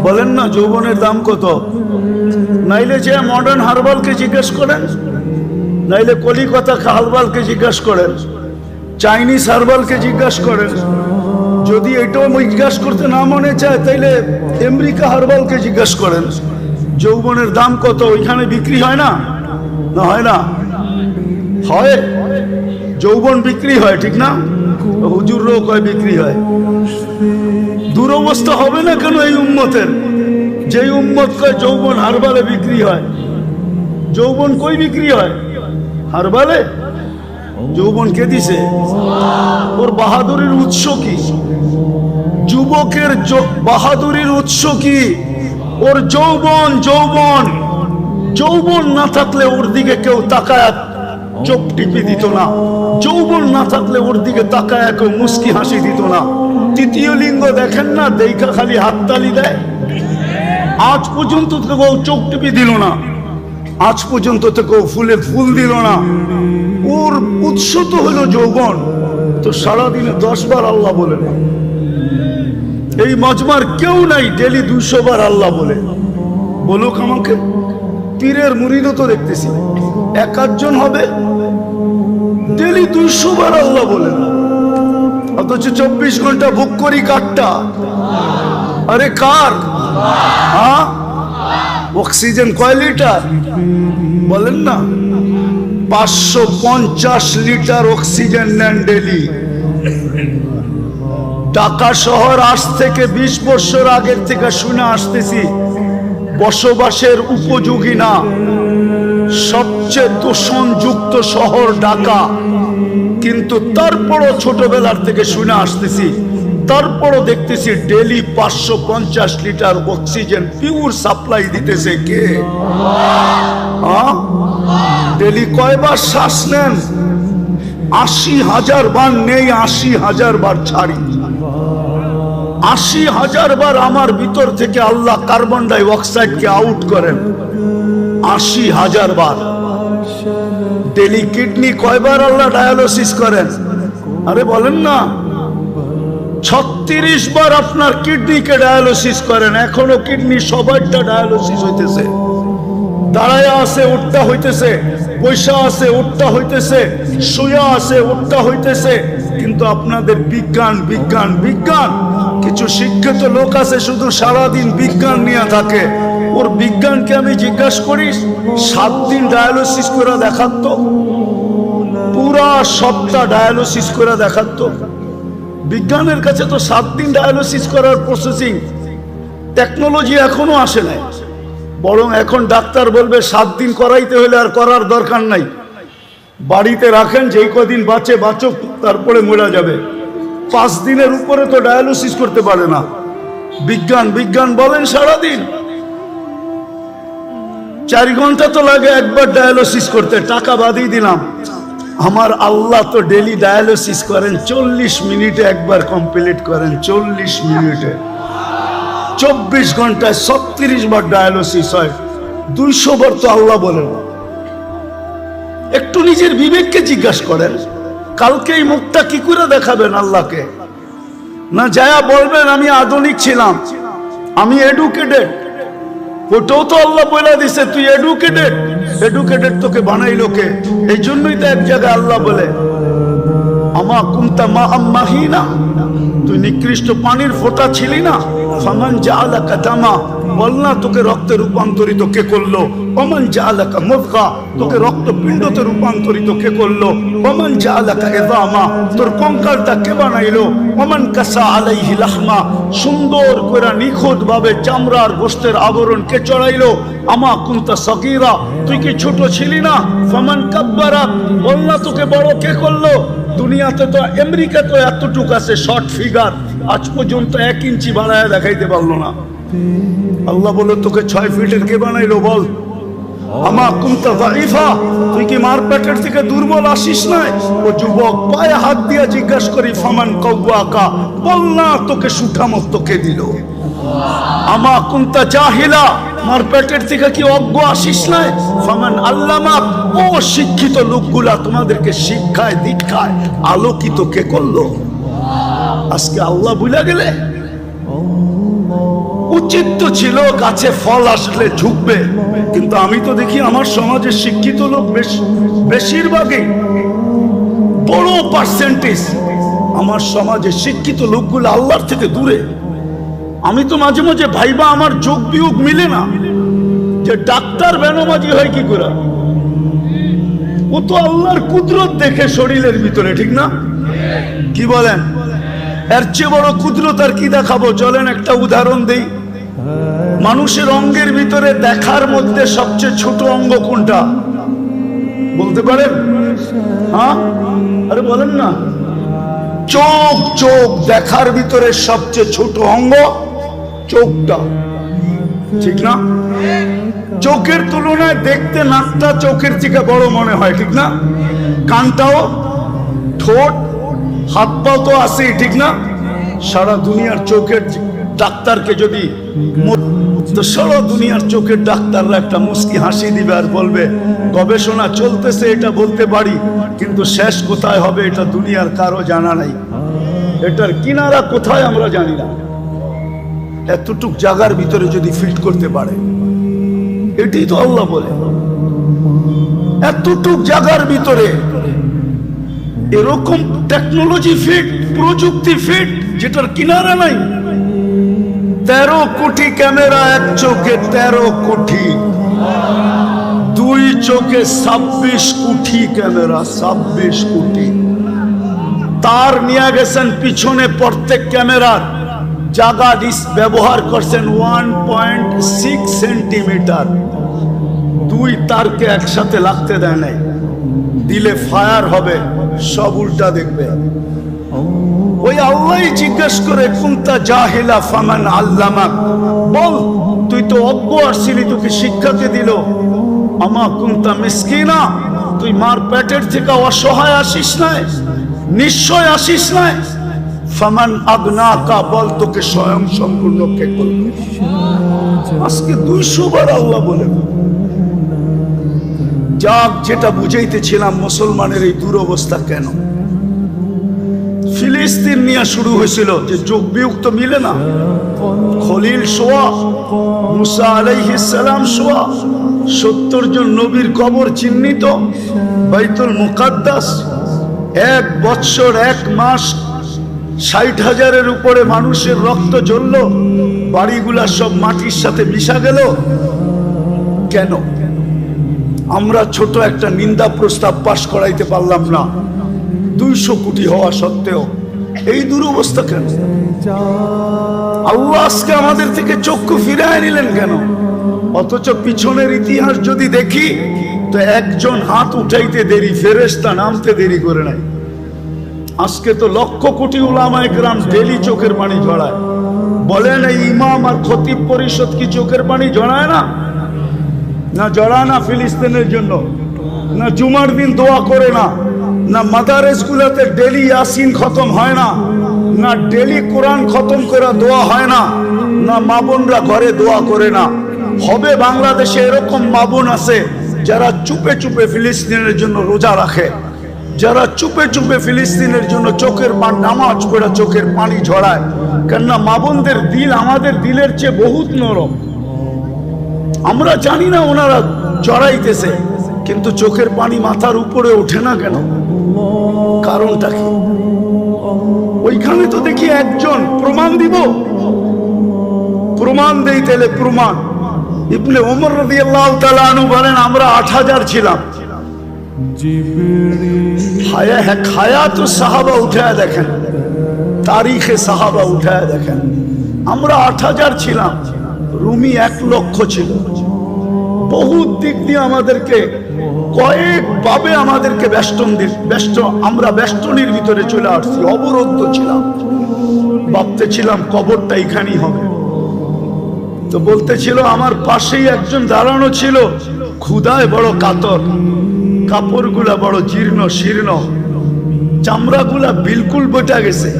বলেন না, যৌবনের দাম কত? নাইলে যে মডার্ন হারবালকে জিজ্ঞেস করেন, নাইলে কলিকাতা হারবালকে জিজ্ঞেস করেন, চাইনিজ হারবালকে জিজ্ঞাসা করেন। যদি এটাও জিজ্ঞাসা করতে না মনে চায়, তাইলে আমেরিকা হারবালকে জিজ্ঞাসা করেন যৌবনের দাম কত। ওইখানে বিক্রি হয় না? না হয় না? হয়, যৌবন বিক্রি হয়, ঠিক না? হুজুররাও কয় বিক্রি হয়। দুরবস্থা হবে না কেন এই উম্মতের? যেই উম্মত কয় যৌবন হারবালে বিক্রি হয়। যৌবন কই বিক্রি হয়? হারবালে। যৌবন কে দিছে? ওর বাহাদুরির উৎস কি? যুবকের বাহাদুরির উৎস কি? ওর যৌবন। যৌবন যৌবন না থাকলে ওর দিকে কেউ তাকায় চোখ টিপে দিত না। যৌবন না থাকলে ওর দিকে তাকায় কেউ মুস্কি হাসি দিত না। তৃতীয় লিঙ্গ দেখেন না, দেখা খালি হাততালি দেয়। আজ পর্যন্ত কেউ চোখ টিপে দিল না, আজ পর্যন্ত তো কেউ ফুলে ফুল দিল না। ওর উৎস তো হলো যৌবন। তো সারাদিনে 10 বার আল্লাহ বলে না। এই মজমার কেউ নাই ডেলি 200 বার আল্লাহ বলে। বলুক আমাকে। পীরের মুরিদও তো দেখতেছি 1-8 হবে ডেলি 200 বার আল্লাহ বলে, অথচ 24 ঘন্টা ভোগ করি কারটা? আরে কার? হ্যাঁ, অক্সিজেন কয় লিটার বলেন না? 550 লিটার অক্সিজেন নেন ডেলি। ঢাকা শহর আজ থেকে 20 বছর আগের থেকে শুনে আসতেছি বসবাসের উপযোগী না, সবচেয়ে দূষণযুক্ত শহর ঢাকা। কিন্তু তারপরও ছোটবেলার থেকে শুনে আসতেছি, তারপরও দেখতেছি daily 550 litre oxygen pure supply দিতেছে কে? ডেলি কয়বার শ্বাস নেন? 80,000 বার নেই, 80,000 বার ছাড়ি। 80,000 বার আমার ভিতর থেকে আল্লাহ কার্বন ডাই অক্সাইডকে আউট করেন। 80,000 বার। ডেলি কিডনি কয়বার আল্লাহ ডায়ালিসিস করেন? আরে বলেন না, 36 বার আপনার কিডনিকে ডায়ালিসিস করেন। এখনো কিডনি সবাইটা ডায়ালিসিস হইতেছে। দাঁড়ায় আছে উঠটা হইতেছে, পয়সা আছে উঠটা হইতেছে, শুয়া আছে উঠটা হইতেছে। কিন্তু আপনাদের বিজ্ঞান বিজ্ঞান বিজ্ঞান। কিছু শিক্ষিত লোক আছে শুধু সারাদিন বিজ্ঞান নিয়ে থাকে। ওর বিজ্ঞানকে আমি জিজ্ঞাসা করি, 7 দিন ডায়ালিসিস করে দেখাতো, পুরা সপ্তাহ ডায়ালিসিস করে দেখাতো। বিজ্ঞানের কাছে তো 7 দিন ডায়ালিসিস করার প্রসেসিং টেকনোলজি এখনো আসে নাই। বরং এখন ডাক্তার বলবে 7 দিন করাইতে হলে আর করার দরকার নাই, বাড়িতে রাখেন, যেই কদিন বাঁচে বাঁচুক, তারপরে মরে যাবে। 5 দিনের উপরে তো ডায়ালিসিস করতে পারে না। বিজ্ঞান বিজ্ঞান বলেন সারাদিন। 4 ঘন্টা তো লাগে একবার ডায়ালিসিস করতে, টাকা বাদই দিলাম। আমার আল্লাহ তো ডেলি ডায়ালিসিস করেন, 40 মিনিটে একবার কমপ্লিট করেন। 40 মিনিটে 24 ঘন্টায় 36 বার ডায়ালিসিস হয়। 200 বার তো আল্লাহ বলেন। একটু নিজের বিবেককে জিজ্ঞাসা করেন, কালকে এই মুখটা কি করে দেখাবেন আল্লাহকে? না যায়া বলবেন আমি আধুনিক ছিলাম, আমি এডুকেটেড। ওটাও তো আল্লাহ বলে দিছে তুই এডুকেটেড। এডুকেটেড তোকে বানাইলো কে? এই জন্যই তো এক জায়গায় আল্লাহ বলে আমা কুনতা মা আম্মাহিনা, তুই নিকৃষ্ট পানির ফোঁটা ছিলি না। ফামান জাআলাকা দামা, বল না তোকে রক্তে রূপান্তরিত কে করলো? ওমান জাআলাকা মুদগা, তোকে রক্তপিণ্ডতে রূপান্তরিত কে করলো? ওমান জাআলাকা ইযামা, তোর কঙ্কালটা কে বানাইলো? ওমান কাসা আলাইহি লাহমা, সুন্দর করে নিখুঁত ভাবে চামড়ার গোশতের আবরণ কে চড়াইলো? আমা কুনতা সগীরা, তুই কি ছোট ছিলি না? ফামান কাব্বারা, বল না তোকে বড় কে করলো? দুনিয়াতে তো আমেরিকা তো এতটুক আছে শর্ট ফিগার, আজ পর্যন্ত 1 ইঞ্চি বাড়ায় দেখাইতে পারলো না। আল্লাহ বলে তোকে 6 ফিটের কে বানাইলো বল? আমা কুনতা যায়িফা, তুই কি মার পেটের থেকে দুর্বল আসিস নাই? ও যুবক পায়ে হাত দিয়ে জিজ্ঞাসা করি ফামান কাওয়াকা, বল না তোকে সুঠামত কে দিল? আমা কুনতা জাহিলা, মার পেটের থেকে কি অজ্ঞ আসিস নাই? ফামান আল্লামা, ও শিক্ষিত লোকগুলা তোমাদেরকে শিক্ষায় দীক্ষায় আলোকিত কে করলো? আজকে আল্লাহ ভুলে গেলে? উচিত তো ছিল গাছে ফল আসলে ঝুঁকবে। কিন্তু আমি তো দেখি আমার সমাজে শিক্ষিত লোক বেশিরভাগই, বড় পার্সেন্টেজ আমার সমাজে শিক্ষিত লোকগুলো আল্লাহর থেকে দূরে। আমি তো মাঝে মাঝে ভাইবা আমার যোগ বিয়োগ মিলে না, যে ডাক্তার বেনমাজি হয় কি করে? ও তো আল্লাহর কুদরত দেখে শরীরের ভিতরে, ঠিক না? কি বলেন? এর চেয়ে বড় কুদরত আর কি দেখাবো? চলেন একটা উদাহরণ দেই। মানুষের অঙ্গের ভিতরে দেখার মধ্যে সবচেয়ে ছোট অঙ্গ কোনটা বলতে পারেন? হ্যাঁ, আরে বলেন না। চোখ। চোখ দেখার ভিতরে সবচেয়ে ছোট অঙ্গ চোখটা, ঠিক না? চোখের তুলনায় দেখতে নাকটা চোখের থেকে বড় মনে হয়, ঠিক না? কানটাও, ঠোঁট, হাত পা তো আছেই, ঠিক না? সারা দুনিয়ার চোখের ডাক্তারকে যদি, তো সারা দুনিয়ার চোখের ডাক্তাররা একটা মুস্কি হাসি দিবে আর বলবে গবেষণা চলতেছে, এটা বলতে পারি, কিন্তু শেষ কোথায় হবে এটা দুনিয়ার কারো জানা নাই। এটার কিনারা কোথায় আমরা জানি না। এতটুক জায়গার ভিতরে যদি ফিট করতে পারে, এটাই তো আল্লাহ বলে। এতটুক জায়গার ভিতরে এরকম টেকনোলজি ফিট, প্রযুক্তি ফিট, যেটার কিনারা নাই। 13 কোটি ক্যামেরা এক চোখে, 13 কোটি, 2 চোখে 26 কোটি ক্যামেরা, 26 কোটি। তার নিয়ে গেছেন পিছনে প্রত্যেক ক্যামেরার জায়গা ব্যবহার করছেন 1.6 সেন্টিমিটার। দুই তারকে একসাথে লাগতে দেয় নাই, দিলে ফায়ার হবে, সব উল্টা দেখবে। ওই আল্লাহই জিজ্ঞেস করে কুনতা জাহিলা ফামান আল্লামাক, বল তুই তো অজ্ঞ আসছিলি, তোকে শিক্ষাকে দিল। আমা কুনতা মিসকিনা, তুই মার পেটের থেকে অসহায় আসিস নাই, নিশ্চয় আসিস নাই। ফামান আগনাকা, বল তোকে স্বয়ং সম্পূর্ণ কে করবে। আজকে 200 বার আল্লাহ বলে। যাক, যেটা বুঝাইতেছিলাম মুসলমানের এই দুরবস্থা কেন। ফিলিস্তিন নিয়ে শুরু হয়েছিল যে যোগ বিয়োগ তো মিলে না। খলিল সোয়া, মুসা আলাইহিস সালাম সোয়া, 70 জন নবীর কবর চিহ্নিত, বাইতুল মুকাদ্দাস 1 বৎসর 1 মাস 60,000-এর উপরে মানুষের রক্ত ঝরল, বাড়িগুলা সব মাটির সাথে মিশা গেল। কেন? আমরা ছোট একটা নিন্দা প্রস্তাব পাশ করাইতে পারলাম না, 200 কোটি হওয়া সত্ত্বেও। এই দুরবস্থা কেন? আল্লাহ আজকে আমাদের থেকে চক্ষু ফিরায় নিলেন কেন? অথচ পিছনের ইতিহাস যদি দেখি তো একজন হাত উঠাইতে দেরি, ফেরেশতা নামতে দেরি করে নাই। আজকে তো লক্ষ কোটি উলামায়ে কেরাম ডেলি চোখের পানি ঝরায়। বলেন এই ইমাম আর খতিব পরিষদ কি চোখের পানি ঝরায় না? না জড়ায় না ফিলিস্তিনের জন্য? না জুমার দিন দোয়া করে না? না মাদারেসগুলোতে ডেলি ইয়াসিন খতম হয় না? না ডেলি কোরআন খতম করে দোয়া হয় না? না মা বোনরা ঘরে দোয়া করে না? হবে বাংলাদেশে এরকম মা বোন আছে যারা চুপে চুপে ফিলিস্তিনের জন্য রোজা রাখে, যারা চুপে চুপে ফিলিস্তিনের জন্য চোখের পানি, নামাজ পড়ে চোখের পানি ঝরায়। কেননা মা বোনদের দিল আমাদের দিলের চেয়ে বহুত নরম। আমরা জানি না ওনারা জড়াইতেছে, কিন্তু চোখের পানি মাথার উপরে ওঠে না কেন? কারণটা কি? ওইখানে তো দেখি একজন প্রমাণ দিব, প্রমাণ দেই তাহলে প্রমাণ। ইবনে ওমর রাদিয়াল্লাহু তাআলা আনহু বলেন আমরা 8000 ছিলাম। হায়াত সাহাবা উঠায় দেখেন, তারিখে সাহাবা উঠায় দেখেন, আমরা 8000 ছিলাম, রুমি 1 লক্ষ ছিল। বহুত দিক দিয়ে আমাদেরকে কয়েকভাবে আমাদেরকে আমরা বেষ্টনীর ভিতরে চলে আসছি, অবরুদ্ধ ছিলাম। ভাবতেছিলাম কবরটা এখানেই হবে। তো বলতেছিল আমার পাশেই একজন দাঁড়ানো ছিল, ক্ষুধায় বড় কাতর, কাপড়গুলা বড় জীর্ণ শীর্ণ, চামড়াগুলা বিলকুল বটা গেছে,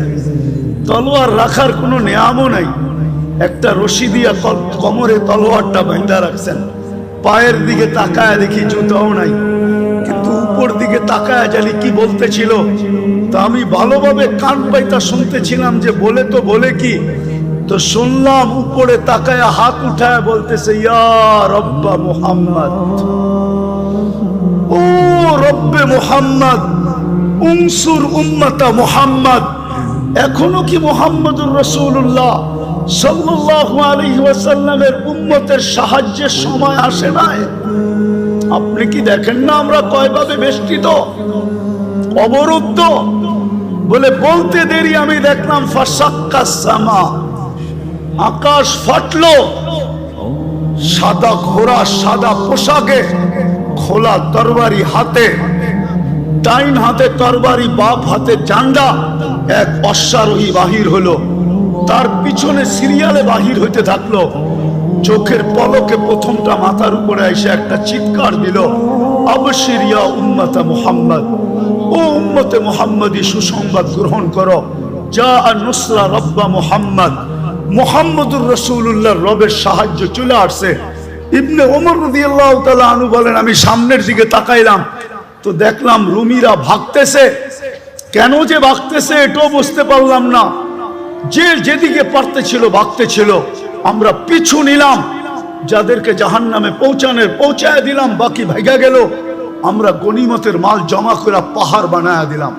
তলোয়ার রাখার কোনো নেয়ামও নাই। একটা রশি দিয়া কোমরে তলোয়ারটা বাঁধা রাখছেন। পায়ের দিকে তাকায় দেখি জুতাও নাই, কিন্তু উপর দিকে তাকায় জানি কি বলতেছিল। তা আমি ভালোভাবে কান পাইতা শুনতেছিলাম যে বলে কি। তো শুনলাম উপরে তাকায় হাত উঠায় বলতেছে ইয়া রব্বা মুহাম্মদ, ও রব্বে মুহাম্মদ, উনসুর উম্মতা মুহাম্মদ। এখনো কি মুহাম্মদুর রাসূলুল্লাহ সাল্লাল্লাহু আলাইহি ওয়াসাল্লামের উম্মতের সাহায্যের সময় আসে নাই? আপনি কি দেখেন না আমরা কয়ভাবে বেষ্টিত, অবরুদ্ধ? বলে বলতে দেরি আমি দেখলাম ফাসাক্কাস সামা, আকাশ ফাটলো। সাদা ঘোড়া সাদা পোশাকে, খোলা তরবারি হাতে, ডাইন হাতে তরবারি, বাপ হাতে জান্ডা, এক অশ্বারোহী বাহির হলো। তার পিছনে সিরিয়ালে বাহির হইতে থাকলো। চোখের পলকে প্রথমটা মাথার উপরে এসে একটা চিৎকার দিল, আবশির ইয়া উম্মতা মুহাম্মদ, ও উম্মতে মুহাম্মদি সুসংবাদ গ্রহণ করো, যা নুসরা রব্বা মুহাম্মদ, মুহাম্মদুর রাসূলুল্লাহর রবের সাহায্য চলে আসছে। ইবনে ওমর রাদিয়াল্লাহু তাআলা আনহু বলেন আমি সামনের দিকে তাকাইলাম তো দেখলাম রুমিরা ভাগতেছে। কেন যে ভাগতেছে এটাও বুঝতে পারলাম না। যে যেদিকে পারতেছিল ভাগতেছিল, আমরা পিছু নিলাম। যাদেরকে জাহান্নামে পৌঁছায় দিলাম, বাকি ভাগা গেল। আমরা গনিমতের মাল জমা করে পাহাড় বানায় দিলাম।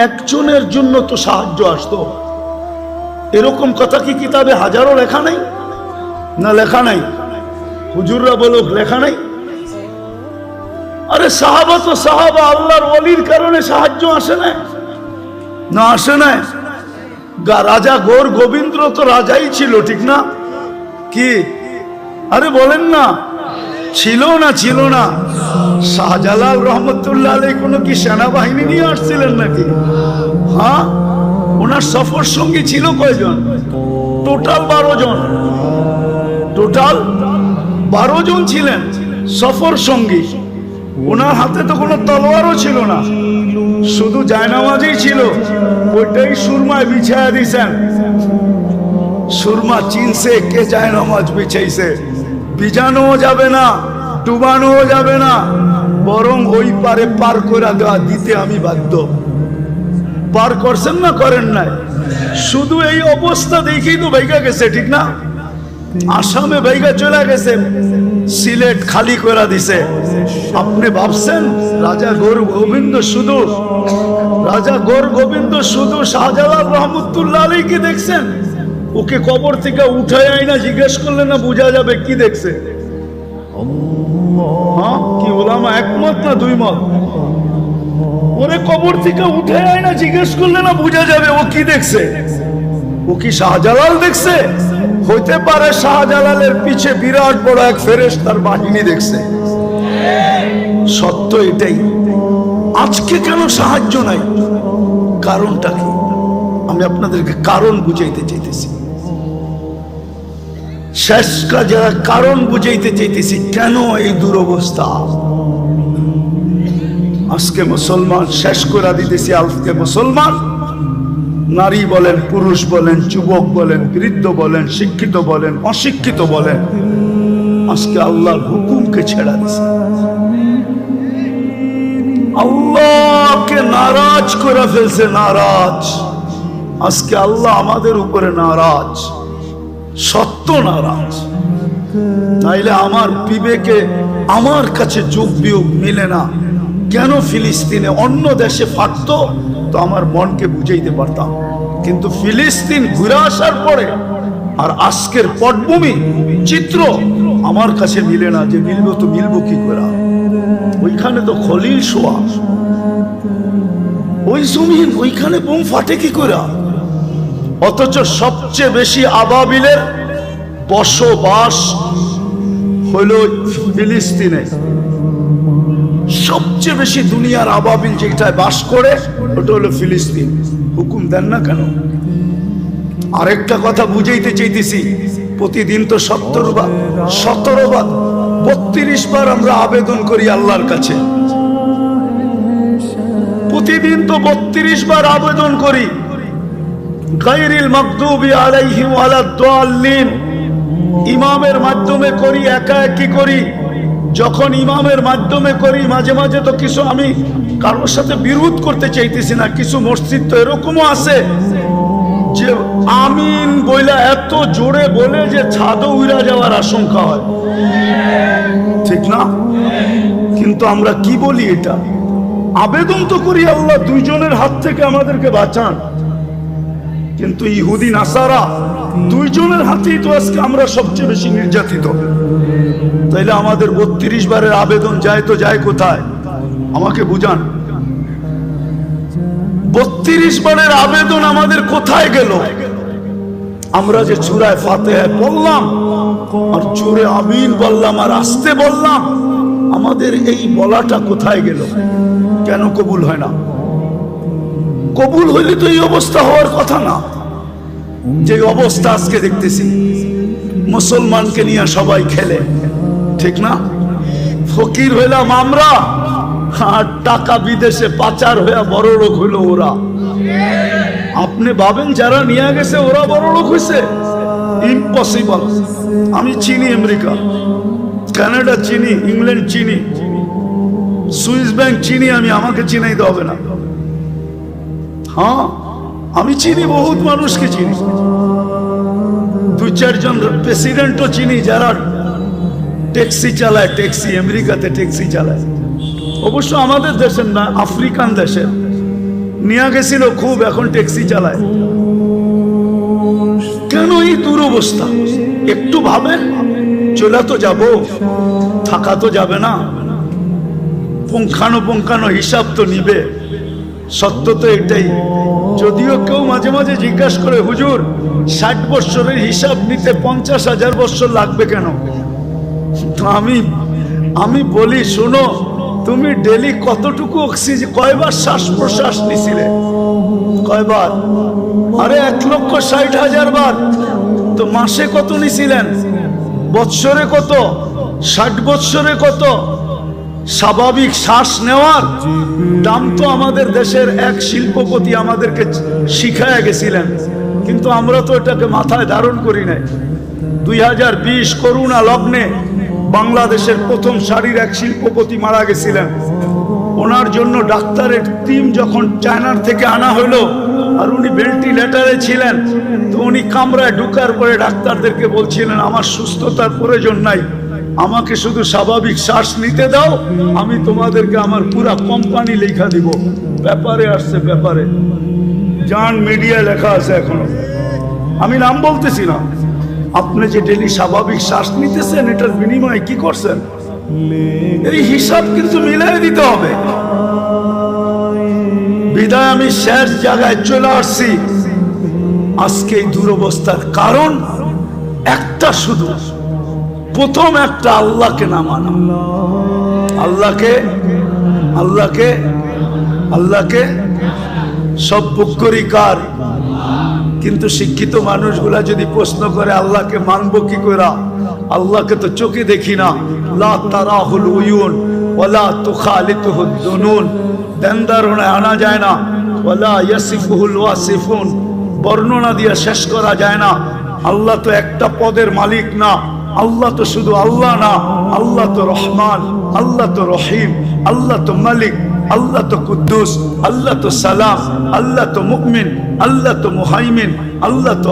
একজনের জন্য তো সাহায্য আসতো। এরকম কথা কি কিতাবে হাজারো লেখা নাই? না লেখা নাই? হুজুররা বলুক লেখা নাই? আরে সাহাবা তো সাহাবা, আল্লাহর ওলির কারণে সাহায্য আসে না। না আসে নাই? রাজা গৌর গোবিন্দ তো রাজাই ছিল, ঠিক না? কি আরে বলেন না, ছিল না ছিল না? শাহজালাল রহমতুল্লাহ আলাইহি কোনো কি সেনাবাহিনী নিয়ে আসছিলেন নাকি? হ্যাঁ, ওনার সফর সঙ্গী ছিল কয়জন? টোটাল 12 জন। টোটাল 12 জন ছিলেন সফর সঙ্গী। ওনার হাতে তো কোনো তলোয়ারও ছিল না, শুধু জায়নামাজই ছিল, ওইটাই সুরমায় বিছায়া দিছেন। সুরমা চিনছে কে জায়নামাজ বিছাইছে, ভিজানো যাবে না, ডুবানো যাবে না, বরং ওই পারে পার করে দেওয়া দিতে আমি বাধ্য। পার করছেন না করেন নাই? শুধু এই অবস্থা দেখেই তো ভাইগা গেছে, ঠিক না? আসামে ভাইগা চলে গেছে, সিলেট খালি করে দিছে। আপনি ভাবছেন রাজা গৌর গোবিন্দ শুধু, রাজা গৌর গোবিন্দ শুধু শাহজালাল রহমতুল্লাহ আলাইহি দেখছেন? ওকে কবর থেকে উঠায় আইনা জিজ্ঞেস করলে না বোঝা যাবে কি দেখছে? হ্যাঁ, কি ওলামা একমত না দুই মত? ওরে কবর থেকে উঠে আইনা জিজ্ঞেস করলে না বোঝা যাবে ও কি দেখছে? ও কি শাহজালাল দেখছে? হইতে পারে শাহজালালের পিছে বিরাট বড় এক ফেরেশতার বাহিনী দেখছে। সত্য এটাই। আজকে কেন সাহায্য নাই? কারণটা কি? আমি আপনাদেরকে কারণ বুঝাইতে চাইতেছি। শেষ কাজে কারণ বুঝাইতে চাইতেছি কেন এই দুরবস্থা। আজকে মুসলমান শেষ করে দিতেছি। আজকে মুসলমান নারী বলেন, পুরুষ বলেন, যুবক বলেন, বৃদ্ধ বলেন, শিক্ষিত বলেন, অশিক্ষিত বলেন, আজকে আল্লাহর হুকুমকে ছেড়া দিছে। আল্লাহকে নারাজ করে ফেলছে, নারাজ। আজকে আল্লাহ আমাদের উপরে নারাজ, সত্য নারাজ। তাইলে আমার বিবেকে আমার কাছে যোগ বিয়োগ মিলে না। কেন ফিলিস্তিনে অন্য দেশে ফাটতো তো আমার মনকে বুঝাইতে পারতাম, কিন্তু ফিলিস্তিন ঘুরে আসার পরে আর আজকের পটভূমি চিত্র আমার কাছে মিলে না। যে মিলবো তো মিলবো কি করে? ওইখানে তো খলিল শোয়া, ওই জমিন, ওইখানে বোম ফাটে কি করে? অথচ সবচেয়ে বেশি আবাবিলের বসবাস হইল ফিলিস্তিনে। সবচেয়ে বেশি দুনিয়ার আবাবিল যেটায় বাস করে ওটা হলো ফিলিস্তিন। হুকুম দেন না কেন? আরেকটা কথা বুঝাইতে চাইতেছি। প্রতিদিন তো 17 বার 32 বার আমরা আবেদন করি আল্লাহর কাছে। প্রতিদিন তো 32 বার আবেদন করি, গায়রিল মাগদুবি আলাইহিম ওয়ালাদ-দাল্লিন। ইমামের মাধ্যমে করি, একা একই করি। যখন ইমামের মাধ্যমে করি, মাঝে মাঝে তো কিছু, আমি কারোর সাথে বিরোধ করতে চাইতেছি না, কিছু মসজিদ তো এরকমও আছে যে আমিন বইলা এত জোরে বলে যে ছাদও উড়া যাওয়ার আশঙ্কা হয়, ঠিক না? কিন্তু আমরা কি বলি? এটা আবেদন তো করি আল্লাহ দুইজনের হাত থেকে আমাদেরকে বাঁচান, কিন্তু ইহুদি নাসারা দুইজনের হাতেই তো আজকে আমরা সবচেয়ে বেশি নির্যাতিত। তাইলে আমাদের 32 বারের আবেদন যায় তো যায় কোথায়? আমাকে বুঝান। 32 বারের আবেদন আমাদের কোথায় গেল? আমরা যে সূরা ফাতিহা পড়লাম আর জোরে আমিন বললাম আর আস্তে বললাম, আমাদের এই বলাটা কোথায় গেল? কেন কবুল হয় না? কবুল হইলে তো এই অবস্থা হওয়ার কথা না। যে অবস্থা আজকে দেখতেছি, মুসলমানকে নিয়ে সবাই খেলে, ঠিক না? ফকির হইলাম আমরা, আর টাকা বিদেশে পাচার হয়ে বড় লোক হইল ওরা। আপনি ভাবেন যারা নিয়ে গেছে ওরা বড় লোক হয়েছে? ইম্পসিবল। আমি চিনি আমেরিকা, কানাডা চিনি, ইংল্যান্ড চিনি, সুইস ব্যাংক চিনি আমি, আমাকে চিনাইতে হবে না। হ্যাঁ, আমি চিনি, বহুত মানুষকে চিনি, 2-4 জন প্রেসিডেন্টও চিনি যারা ট্যাক্সি চালায়, ট্যাক্সি, আমেরিকাতে ট্যাক্সি চালায়। অবশ্য আমাদের দেশের না, আফ্রিকান দেশের। নিয়ে গেছিল খুব, এখন ট্যাক্সি চালায়। কেন এই দুরবস্থা? একটু ভাবেন। চলে তো যাব, থাকা তো যাবে না, পুঙ্খানো হিসাব তো নিবে। সত্য তো এটাই। যদিও কেউ মাঝে মাঝে জিজ্ঞাসা করে, হুজুর 60 বছরের হিসাব নিতে 50,000 বছর লাগবে কেন? তো আমি বলি, শোনো, তুমি ডেলি কতটুকু অক্সিজেন, কয়বার শ্বাস প্রশ্বাস নিছিলে? কয়বার? আরে 1,60,000 বার। তো মাসে কত নিছিলেন? বৎসরে কত? 60 বৎসরে কত? স্বাভাবিক শ্বাস নেওয়ার দাম তো আমাদের দেশের এক শিল্পপতি আমাদেরকে শিখায় গেছিলেন, কিন্তু আমরা তো এটাকে মাথায় ধারণ করি নাই। 2020 করোনা লগ্নে বাংলাদেশের প্রথম সারির এক শিল্পপতি মারা গেছিলেন। ওনার জন্য ডাক্তারের টিম যখন চায়নার থেকে আনা হলো, আর উনি ভেন্টিলেটারে ছিলেন, তো উনি কামরায় ঢুকার পরে ডাক্তারদেরকে বলছিলেন, আমার সুস্থতার প্রয়োজন নাই, আমাকে শুধু স্বাভাবিক শ্বাস নিতে দাও, আমি তোমাদেরকে আমার পুরা কোম্পানি লেখা দিব। ব্যাপারে আসছে, ব্যাপারে জান, মিডিয়া লেখা আছে এখনো, আমি নাম বলতেছি না। আপনি যে ডেলি স্বাভাবিক শ্বাস নিতেছেন, এটার বিনিময়ে কি করছেন? এই হিসাব কিন্তু মিলাই দিতে হবে। বিদায় আমি শেষ জায়গায় চলে আসছি। আজকে এই দুরবস্থার কারণ একটা, শুধু প্রথম একটা, আল্লাহকে না মানা। আল্লাহকে সব বুক করি কার? কিন্তু শিক্ষিত মানুষগুলা যদি প্রশ্ন করে আল্লাহকে মানবো কি করে, আল্লাহকে তো চোখে দেখি না, লা তারাহুল উয়ুন ওয়ালা তুখালিতুহুদ দুনুন, দেনদারণে আনা যায় না, ওয়ালা ইয়াসিফুহুল ওয়াসিফুন, বর্ণনা দিয়ে শেষ করা যায় না। আল্লাহ তো একটা পদের মালিক না, আল্লাহ তো শুধু আল্লাহ না, আল্লাহ তো রহমান, আল্লাহ তো রহিম, আল্লাহ তো মালিক, আল্লাহ তো কুদ্দুস, আল্লাহ তো সালাম, আল্লাহ তো মুমিন, আল্লাহ তো মুহাইমিন, আল্লাহ তো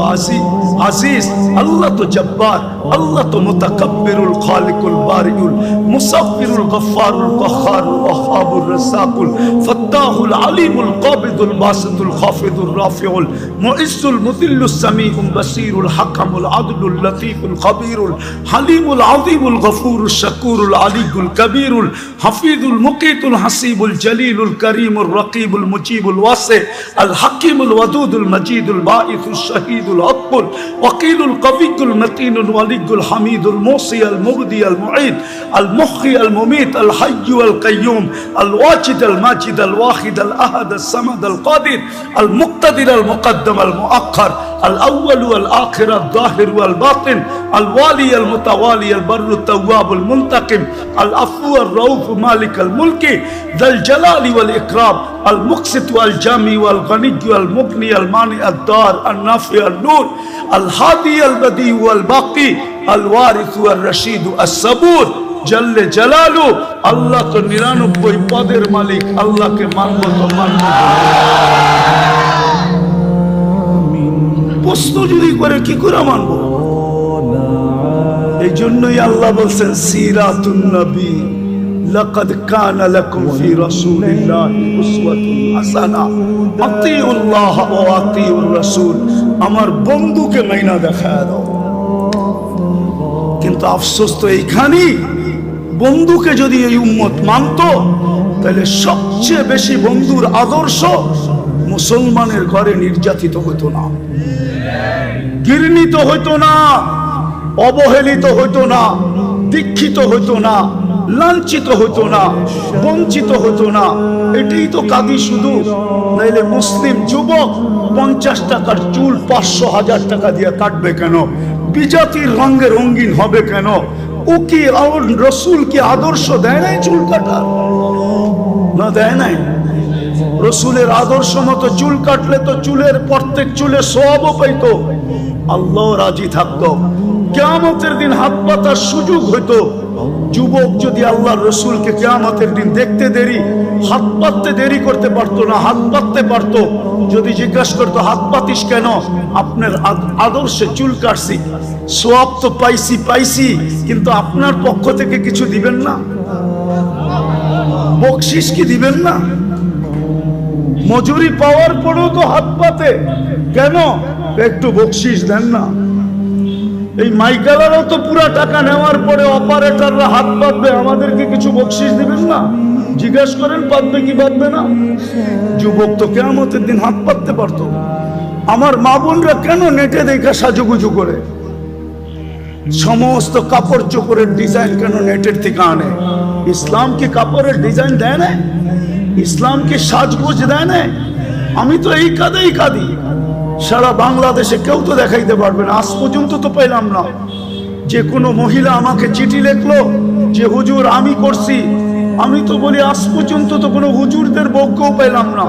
আজিজ, আল্লাহ তো জব্বার, আল্লাহ তো মুতাকাব্বিরুল খালিকুল বারিউল মুসাফফিরুল গফফারুল কহ্হারুল ওয়াহ্হাবুর রাসাকুল ফাত্তাহুল আলিমুল কাবিদুল বাসিতুল খাফিদুর রাফিউল মুইজ্জুল মুদিল্লুস সামিউল বাসিরুল হাকামুল আদলুল লতীফুল খবীরুল হালিমুল আযীমুল গফুরুশ শাকুরুল আলিয়ুল কবীরুল হাফিজুল মুকিতুল হাসিবুল জলিলুল করিমুর রকিবুল মুজিবুল ওয়াসি আল হাকিমুল ওয়াদুদুল মজিদুল বাঈসুল শহীদুল আকবুল ওয়াকিলুল কবিয়ুল মতিনুল ওয়ালিয়ুল হামিদুল মুসি আল মুবদি আল মুঈদ আল মুহয়ি আল মুমীত আল হাইয়্যু আল কাইয়্যুম আল ওয়াজিদ আল মাজিদ আল ওয়াহিদ আল আহাদ আল সামাদ আল কাদির আল মুক্তাদির আল মুকদ্দম আল মুআক্খার আল আউয়াল ওয়াল আখির আল যাহির ওয়াল বাতিন আল ওয়ালি আল মুতাওয়ালি আল বাররু তাওয়াব আল মুনতাকিম আল আফু আর রাউফ মালিক আল মুলকি যাল জালালি ওয়াল ইকরাম আল মুকসিত ওয়াল জামি ওয়াল গনি ওয়াল মুগনি আল মানি আদ দার আল নাফি আল নূর আল হাদি আল বদি ওয়াল বাকি আল ওয়ারিস ওয়াল রশিদ আস সাবুর জল্লে জালালু। আল্লাহ তো 99 পদের মালিক, আল্লাহকে মানবো তো মানবো। প্রশ্ন যদি করে কি করে মানবো? এই জন্যই আল্লাহ বলছেন সিরাতুন নবী লাকাদ কানা লাকুম ফি রাসূলিল্লাহি উসওয়াতুন হাসানাহ আতিউল্লাহ ওয়া আতিউর রাসূল। আমার বন্ধুকে মাইনা দেখায় দাও। কিন্তু আফসোস তো এইখানেই, বন্ধুকে যদি এই উম্মত মানতো, তাহলে সবচেয়ে বেশি বন্ধুর আদর্শ মুসলমানের ঘরে নির্যাতিত হতো না, ঘৃণিত হইতো না, অবহেলিত হইতো না, দীক্ষিত হইতো না, লাঞ্ছিত হইতো না, বঞ্চিত হইতো না। এটাই তো কাঁদি শুধু। নাইলে মুসলিম যুবক 50 টাকার চুল 500-1000 টাকা দিয়ে কাটবে কেন? বিজাতির রঙে রঙিন হবে কেন? ও কি রসুল কি আদর্শ দেয় নাই চুল কাটার? না, দেয় নাই। রসুলের আদর্শ মতো চুল কাটলে তো চুলের প্রত্যেক চুলে সওয়াবও পাইতো, আল্লাহ রাজি থাকতো, কিয়ামতের দিন হাত পাতার সুযোগ হইতো। যুবক যদি আল্লাহর রসুলকে কিয়ামতের দিন দেখতে দেরি, হাত পাততে দেরি করতে পারতো না, হাত পাততে পারতো। যদি জিজ্ঞাসা করতো হাত পাতিস কেন? আপনার আদর্শে চুল কাটছি, সওয়াব তো পাইছি, কিন্তু আপনার পক্ষ থেকে কিছু দিবেন না? বকশিশ কি দিবেন না? মজুরি পাওয়ার পরেও তো হাত পাতে কেন? একটু বকশিশ দেন না। এই মাইকালারও তো পুরা টাকা নেওয়ার পরে অপারেটররা হাত পাতবে, আমাদেরকে কিছু বকশিশ দিবেন না? জিজ্ঞাসা করেন পাতবে কি পাতবে না? যুবক তো কিয়ামতের দিন হাত পাততে পারতো। আমার মা বোনরা কেন নেটে দেখা সাজুগুজু করে? সমস্ত কাপড় চোপড়ের ডিজাইন কেন নেটের থেকে আনে? ইসলাম কি কাপড়ের ডিজাইন দেয় না? ইসলাম কি সাজগোজ দেয় না? আমি তো এই কাঁদি, সারা বাংলাদেশে কেউ তো দেখাইতে পারবে না। আজ পর্যন্ত তো পেলাম না যে কোনো মহিলা আমাকে চিঠি লিখলো যে হুজুর আমি করছি। আমি তো বলি আজ পর্যন্ত তো কোনো হুজুরদের বউকেও পেলাম না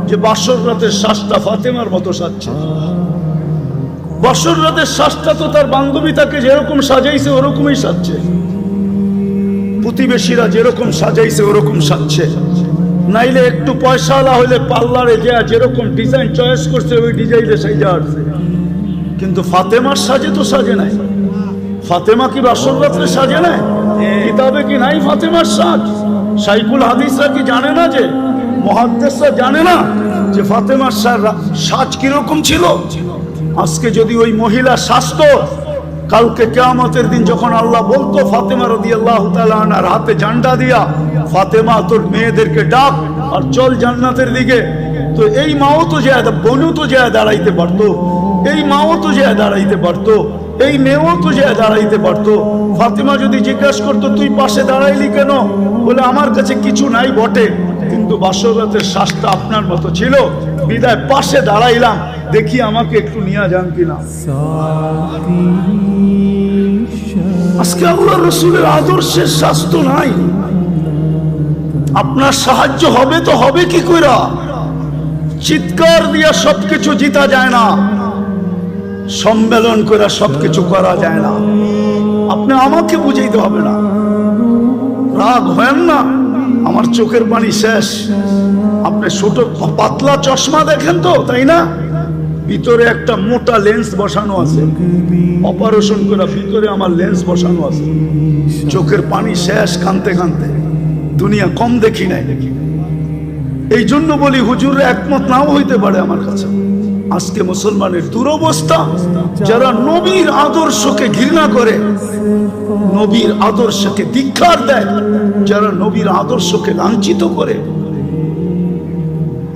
যে বাসর রাতের শ্বাসটা ফাতেমার মতো সাজছে। বাসর রাতের শ্বাসটা তো তার বান্ধবী তাকে যেরকম সাজাইছে ওরকমই সাজছে, প্রতিবেশীরা যেরকম সাজাইছে ওরকম সাজছে। নাইলে একটু পয়সাওয়ালা হইলে পার্লারে যা যেরকম ডিজাইন চয়েস করছে ওই ডিজাইনে সাজা আসছে। কিন্তু ফাতেমার সাজে তো সাজে নাই। ফাতেমা কি বাসর রাত্রে সাজে নাই? কিতাবে কি নাই ফাতেমার সাজ? শাইখুল হাদিসরা কি জানে না, যে মুহাদ্দিসরা জানে না যে ফাতেমার সাজ কিরকম ছিল? আজকে যদি ওই মহিলা সাজতো, কালকে কিয়ামতের দিন যখন আল্লাহ বলতো ফাতেমা রাদিয়াল্লাহু তাআলা আনহার হাতে ঝান্ডা দিয়া, ফাতেমা তোর মেয়েদেরকে ডাক আর চল জান্নাতের দিকে, তো এই মাও তো যায়, বোনও তো যায় দাঁড়াইতে পারতো, এই মাও তো যায় দাঁড়াইতে পারতো, এই মেয়েও তো যায় দাঁড়াইতে পারতো। ফাতেমা যদি জিজ্ঞাসা করতো তুই পাশে দাঁড়াইলি কেন, বলে আমার কাছে কিছু নাই বটে, কিন্তু বাসর রাতের শ্বাসটা আপনার মতো ছিল, বিদায় পাশে দাঁড়াইলাম, দেখি আমাকে একটু নিয়ে যান কিনা। আজকে আল্লাহ রসুলের আদর্শের স্বাস্থ্য নাই। আপনার সাহায্য হবে তো হবে কি কইরা? চিৎকার দিয়া সবকিছু জিতা যায় না, সম্মেলন করে সবকিছু করা যায় না। আপনি আমাকে বুঝাইতে হবে না, রাগ হয় না। আমার চোখের পানি শেষ। আপনি ছোট পাতলা চশমা দেখেন তো, তাই না? ভিতরে একটা মোটা লেন্স বসানো আছে, অপারেশন করে ভিতরে আমার লেন্স বসানো আছে। চোখের পানি শেষ, কানতে কানতে। দুনিয়া কম দেখি নাই। এই জন্য বলি হুজুর একমত নাও হইতে পারে আমার কাছে। আজকে মুসলমানের দুরবস্থা, যারা নবীর আদর্শকে ঘৃণা করে, নবীর আদর্শকে ধিক্কার দেয়, যারা নবীর আদর্শকে লাঞ্ছিত করে।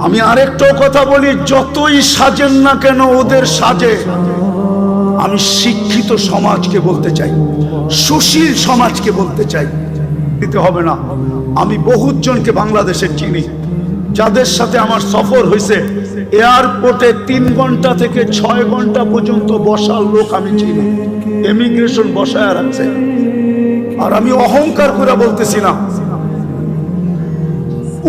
আমি আরেকটাও কথা বলি, যতই সাজেন না কেন ওদের সাজে। আমি শিক্ষিত সমাজকে বলতে চাই, সুশীল সমাজকে বলতে চাই, দিতে হবে না। আমি বহুত জনকে বাংলাদেশের চিনি, যাদের সাথে আমার সফর হয়েছে। এয়ারপোর্টে 3 ঘন্টা থেকে 6 ঘন্টা পর্যন্ত বসার লোক আমি চিনি, ইমিগ্রেশন বসায় রাখছে। আর আমি অহংকার করে বলতেছি না,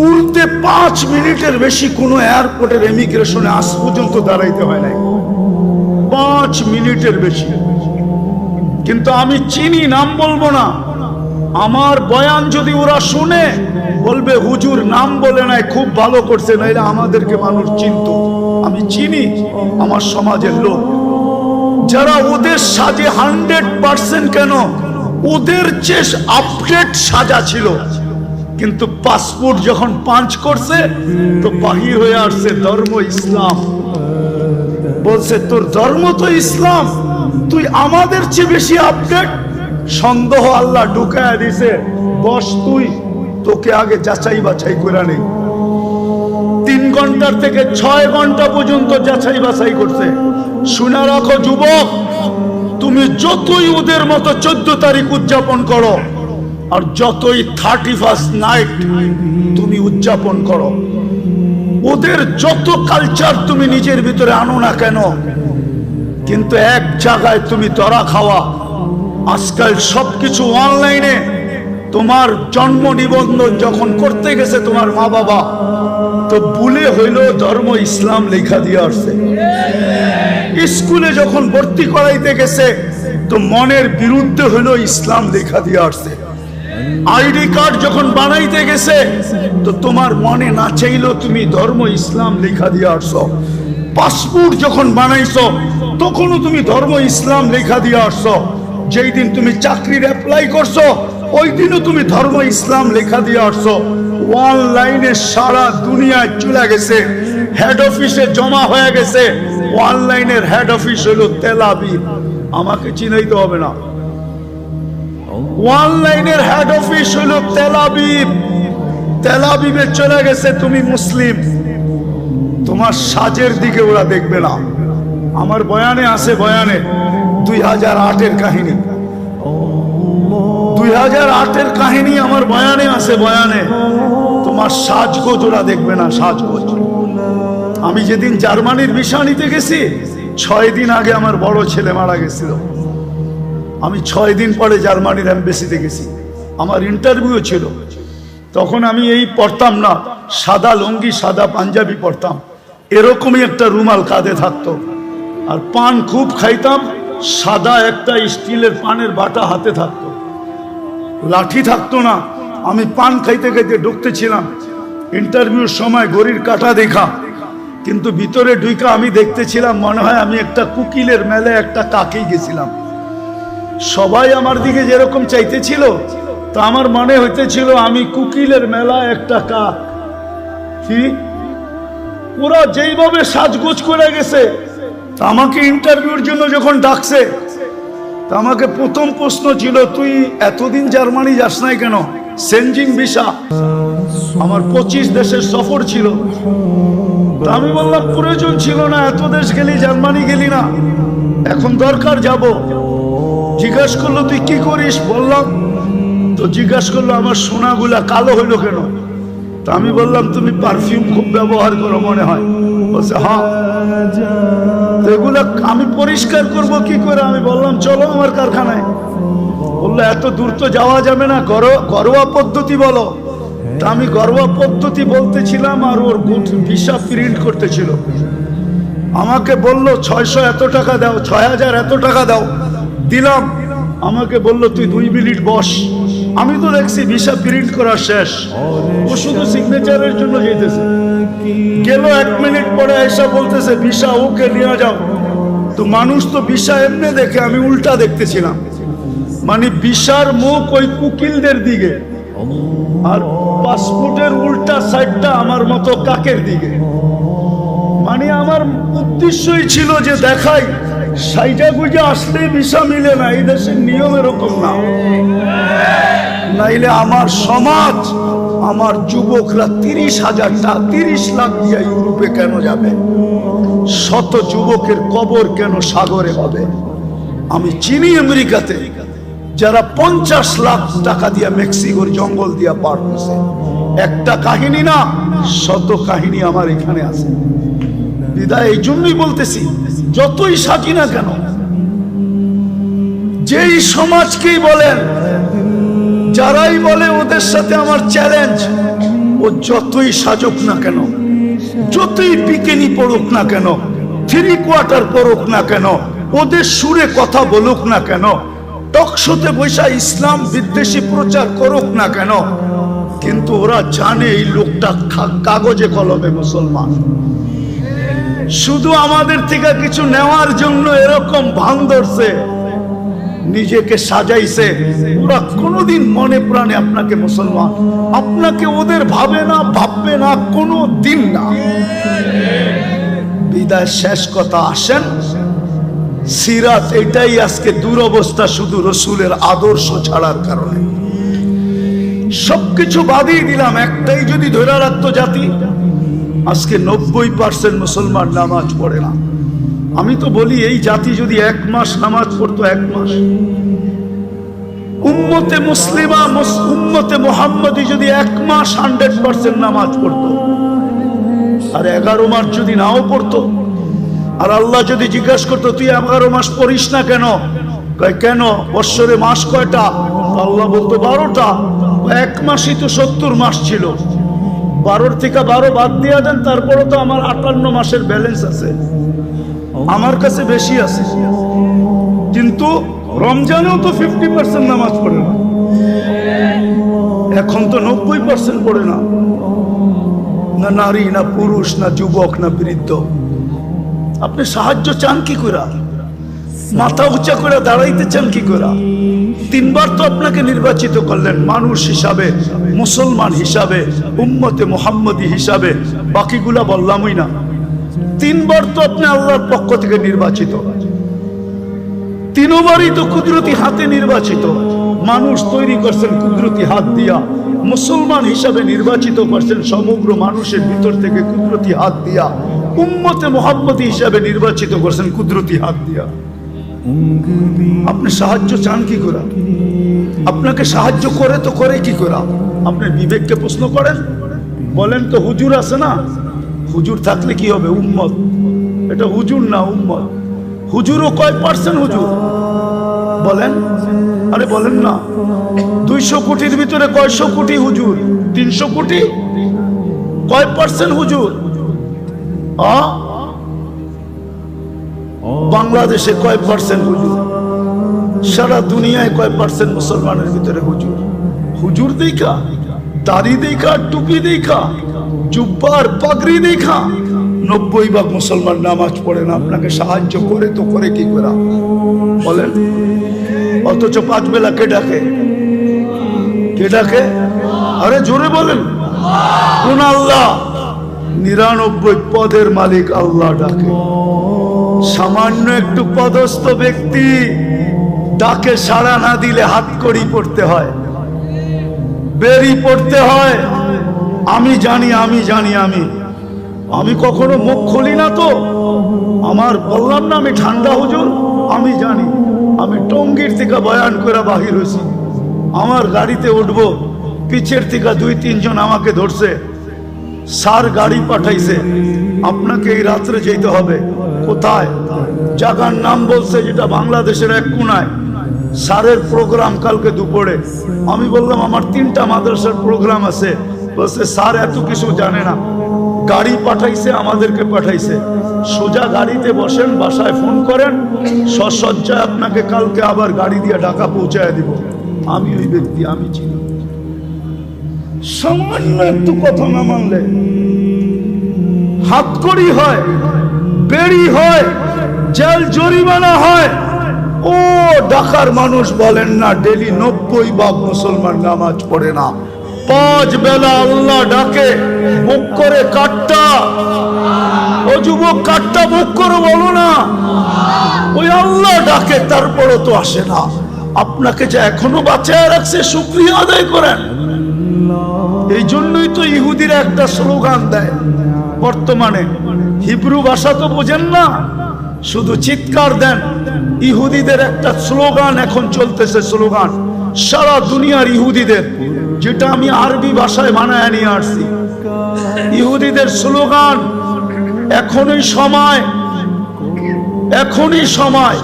উড়তে 5 মিনিটের বেশি কোনো এয়ারপোর্টের ইমিগ্রেশনে আজ পর্যন্ত দাঁড়াইতে হয় নাই, 5 মিনিটের বেশি। কিন্তু আমি চিনি, নাম বলবো না। আমার বয়ান যদি ওরা শুনে, বলবে হুজুর নাম বলে নাই, খুব ভালো করছে, নাইলে আমাদেরকে মানুষ চিনত। আমি চিনি আমার সমাজের লোক, যারা ওদের সাজে 100% কেন, ওদের চেয়ে আপডেট সাজা ছিল। কিন্তু পাসপোর্ট যখন পাঞ্চ করছে, তো বাহির হয়ে আসছে ধর্ম ইসলাম। বলছে তোর ধর্ম তো ইসলাম, তুই আমাদের চেয়ে বেশি আপডেট। সন্দেহ আল্লাহ ঢুকায়া দিছে, বস তুই, তোকে আগে যাচাই বাছাই করে নেই। 3 ঘন্টার থেকে 6 ঘন্টা পর্যন্ত যাচাই বাছাই করছে। শুনে রাখো যুবক, তুমি যতই ওদের মতো 14 তারিখ উদযাপন করো, আর যতই 31st নাইট তুমি উদযাপন করো, ওদের যত কালচার তুমি নিজের ভিতরে আনো না কেন, কিন্তু এক জায়গায় তুমি ধরা খাওয়া। আজকাল সবকিছু অনলাইনে। তোমার জন্ম নিবন্ধন যখন করতে গেছে তোমার মা বাবা, তো ভুলে হইলো ধর্ম ইসলাম লেখা দিয়ে আসছে। স্কুলে যখন ভর্তি করাইতে গেছে, তো মনের বিরুদ্ধে হইলো ইসলাম লেখা দিয়ে আসছে। আইডি কার্ড যখন বানাইতে গেছে, তো তোমার মনে না চাইলো তুমি ধর্ম ইসলাম লেখা দিয়ে আসছো। পাসপোর্ট যখন বানাইছো, তখনও তুমি ধর্ম ইসলাম লেখা দিয়ে আসছো। যেই দিন তুমি চাকরির অ্যাপ্লাই করছো, ওই দিনও তুমি ধর্ম ইসলাম লেখা দিয়ে আসছো। অনলাইনে সারা দুনিয়ায় চলে গেছে, হেড অফিসে জমা হয়ে গেছে। অনলাইনের হেড অফিস হলো তেল আবিব। আমাকে চিনাইতে হবে না, অনলাইনের হেড অফিস হলো তেল আবিব। তেল আবিবে চলে গেছে, তুমি মুসলিম, তোমার সাজের দিকে ওরা দেখবে না। আমার বয়ানে আছে, বয়ানে 2008-এর কাহিনী, 2008-এর কাহিনী আমার বয়ানে আছে, বয়ানে। তোমার সাজগোজ ওরা দেখবে না, সাজগোজ। আমি যেদিন জার্মানির ভিসা নিতে গেছি, 6 দিন আগে আমার বড় ছেলে মারা গেছিল। আমি 6 দিন পরে জার্মানির এম্বাসিতে গেছি, আমার ইন্টারভিউ ছিল। তখন আমি এই পড়তাম না, সাদা লুঙ্গি সাদা পাঞ্জাবি পড়তাম, এরকমই একটা রুমাল কাঁধে থাকতো, আর পান খুব খাইতাম, সাদা একটা স্টিলের পানের বাটা হাতে থাকতো, লাঠি থাকতো না। আমি পান খাইতে খাইতে ঢুকতেছিলাম ইন্টারভিউর সময়, ঘড়ির কাঁটা দেখা, কিন্তু ভিতরে ঢুইকা আমি দেখতেছিলাম মনে হয় আমি একটা কুকিলের মেলে একটা কাকেই গেছিলাম। সবাই আমার দিকে যেরকম চাইতেছিল, তা আমার মনে হইতেছিল আমি কুকিলের মেলা একটা কাক। কি ওরা যেইভাবে সাজগোজ করে গেছে, তা আমাকে ইন্টারভিউর জন্য যখন ডাকছে, তা আমাকে প্রথম প্রশ্ন ছিল, তুই এতদিন জার্মানি যাস নাই কেন? সেনজিং ভিসা, আমার 25 দেশের সফর ছিল। তা আমি বললাম প্রয়োজন ছিল না, এত দেশ গেলি, জার্মানি গেলি না, এখন দরকার যাব। জিজ্ঞাসা করলো তুই কি করিস? বললাম তো, জিজ্ঞাসা করলো আমার সোনাগুলা কালো হইলো কেন? তা আমি বললাম তুমি পারফিউম খুব ব্যবহার করো মনে হয়। বলছে হ্যাঁ। তো এগুলা আমি পরিষ্কার করব কি করে? আমি বললাম চলো আমার কারখানায়। বললো এত দূর তো যাওয়া যাবে না, ঘরোয়া পদ্ধতি বলো। তা আমি ঘরোয়া পদ্ধতি বলতেছিলাম, আর ওর ভিসা প্রিন্ট করতেছিল। আমাকে বললো 600 এত টাকা দাও, 6000 এত টাকা দাও, দিলাম। আমাকে বললো তুই 2 মিনিট বস। আমি তো দেখছি ভিসা প্রিন্ট করা শেষ, ও শুধু সিগনেচারের জন্য যেতেছে। গেল 1 মিনিট পরে এসে বলতেছে ভিসা ওকে নিয়ে যাও। তো মানুষ তো ভিসা এমনি দেখে, আমি উল্টা দেখতেছিলাম, মানে ভিসার মুখ ওই কুকিলদের দিকে, আর পাসপোর্টের উল্টা সাইডটা আমার মতো কাকের দিকে। মানে আমার উদ্দেশ্যই ছিল যে দেখাই সাইজা গুজা আসলে ভিসা মিলে না, এই দেশের নিয়ম এরকম না। নাইলে আমার সমাজ, আমার যুবকরা 30 লাখ দিয়ে ইউরোপে কেন যাবে? শত যুবকের কবর কেন সাগরে হবে? আমি চিনি আমেরিকাতে যারা 50 লাখ টাকা দিয়ে মেক্সিকোর জঙ্গল দিয়ে পার করছে। একটা কাহিনী না, শত কাহিনী আমার এখানে আছে। বিদায় এই জন্যই বলতেছি, যতই সাজি না কেন, যেই সমাজকেই বলেন, যারাই বলে ওদের সাথে আমার চ্যালেঞ্জ, ও যতই সাজুক না কেন, যতই পিকেনি পড়ুক না কেন, 3 কোয়ার্টার পড়ুক না কেন, ওদের সুরে কথা বলুক না কেন, টকশোতে বৈশা ইসলাম বিদ্বেষী প্রচার করুক না কেন, কিন্তু ওরা জানে এই লোকটা কাগজে কলমে মুসলমান। শুধু আমাদের থেকে কিছু নেওয়ার জন্য এরকম ভান ধরছে, নিজেকে সাজাইছে। ওরা কোনোদিন মনে প্রাণে আপনাকে মুসলমান, আপনাকে ওদের ভাবে না, ভাববে না, কোনো দিন না। বিদায় শেষ কথা, আসেন সিরাত। এটাই আজকে দুরবস্থা, শুধু রসুলের আদর্শ ছাড়ার কারণে। সবকিছু বাদিয়ে দিলাম, একটাই যদি ধরে রাখতো জাতি, আজকে 90% মুসলমান নামাজ পড়ে না। আমি তো বলি এই জাতি যদি 1 মাস নামাজ পড়তো, 1 মাস, উম্মতে মুসলিমা, উম্মতে মুহাম্মদী যদি 1 মাস 100% নামাজ পড়তো, আর 11 মাস যদি নাও পড়তো, আর আল্লাহ যদি জিজ্ঞাসা করতো তুই 11 মাস পড়িস না কেন? কেন? বৎসরে মাস কয়টা? আল্লাহ বলতো 12টা। 1 মাসই তো 70 মাস ছিল, 12 থেকে 12 বাদ দিয়ে দেন, তারপরে তো আমার 58 মাসের ব্যালেন্স আছে, আমার কাছে বেশি আছে। কিন্তু রমজানেও তো 50% নামাজ পড়ে না, এখন তো 90% পড়ে না, না নারী, না পুরুষ, না যুবক, না বৃদ্ধ। আপনি সাহায্য চান কি করে? মাথা উঁচা করে দাঁড়াইতে চান কি করে? 3 বার তো আপনাকে নির্বাচিত করলেন মানুষ হিসাবে, মুসলমান হিসাবে, উম্মতে মুহাম্মদী হিসাবে, বাকিগুলা বললামই না। 3 বার তো আপনি আল্লাহর পক্ষ থেকে নির্বাচিত, 3 বারই তো কুদরতি হাতে নির্বাচিত। মানুষ তৈরি করছেন কুদরতি হাত দিয়া, মুসলমান হিসাবে নির্বাচিত করছেন সমগ্র মানুষের ভিতর থেকে কুদরতি হাত দিয়া, উম্মতে মুহাম্মদী হিসাবে নির্বাচিত করছেন কুদরতি হাত দিয়া। আপনি সাহায্য চান কি করে? আপনাকে সাহায্য করে তো করে কি করে? আপনি বিবেককে প্রশ্ন করেন, বলেন তো হুজুর আছে না, হুজুর থাকলে কি হবে? উম্মত। এটা হুজুর না, উম্মত। হুজুরও কয় পার্সেন্ট হুজুর বলেন? আরে বলেন না। 200 কোটির ভিতরে কয়শো কোটি হুজুর? 300 কোটি। কয় পার্সেন্ট হুজুর? বাংলাদেশে কয় পার্সেন্ট হুজুর? সারা দুনিয়ায় কয় পার্সেন্ট মুসলমানের ভিতরে হুজুর? হুজুর দেখা, দাড়ি দেখা, টুপি দেখা, জুব্বার পাগড়ি দেখা 90% মুসলমান নামাজ পড়ে না। আপনাকে সাহায্য করে তো করে কি করে বলেন? অথচ 5 বেলা কে ডাকে? কে ডাকে? আরে জোরে বলেন। কোন আল্লাহ? 99 পদের মালিক আল্লাহ ডাকে। সামান্য একটু পদস্থ ব্যক্তি ডাকে সাড়া না দিলে হাত কড়ি পড়তে হয়, বেরি পড়তে হয়। আমি জানি, আমি জানি, আমি কখনো মুখ খুলি না তো। আমার বললাম না আমি ঠান্ডা হুজুর, আমি জানি। আমি টঙ্গীর থেকে বয়ান করে বাহির হয়েছি। আমার গাড়িতে উঠবো, পিছের থেকে 2-3 জন আমাকে ধরছে। স্যার গাড়ি পাঠাইছে, আপনাকে এই রাত্রে যেতে হবে। কোথায়? জায়গার নাম বলছে, যেটা বাংলাদেশের এক কোনায়। স্যারের প্রোগ্রাম কালকে দুপুরে। আমি বললাম আমার 3টা মাদ্রাসার প্রোগ্রাম আছে। বলছে স্যার এত কিছু জানে না, গাড়ি পাঠাইছে, আমাদেরকে পাঠাইছে। সোজা গাড়িতে বসেন, বাসায় ফোন করেন, সসজ্জায় আপনাকে কালকে আবার গাড়ি দিয়ে ঢাকা পৌঁছায় দিব। আমি ওই ব্যক্তি, আমি চিনি। সামান্য একটু কথা না মানলে হাতকড়ি হয়, বেড়ি হয়, জেল জরিমানা হয়। ও ঢাকার মানুষ বলেন না ডেলি 90% মুসলমান নামাজ পড়ে না। 5 বেলা আল্লাহ ডাকে, বুক করে কাটটা। ও যুবক, কাটটা বুক করে বলো না। ওই আল্লাহ ডাকে, তারপরও তো আসে না। আপনাকে যে এখনো বাঁচায় রাখছে, শুকরিয়া আদায় করেন। এই জন্যই তো ইহুদিরা একটা স্লোগান দেয় বর্তমানে। হিব্রু ভাষা তো বোঝেন না, শুধু চিৎকার দেন। ইহুদিদের একটা স্লোগান এখন চলতেছে, স্লোগান সারা দুনিয়ার ইহুদিদের, যেটা আমি আরবি ভাষায় বানায় নিয়ে আসছি। ইহুদিদের স্লোগান, এখনই সময়, এখনই সময়,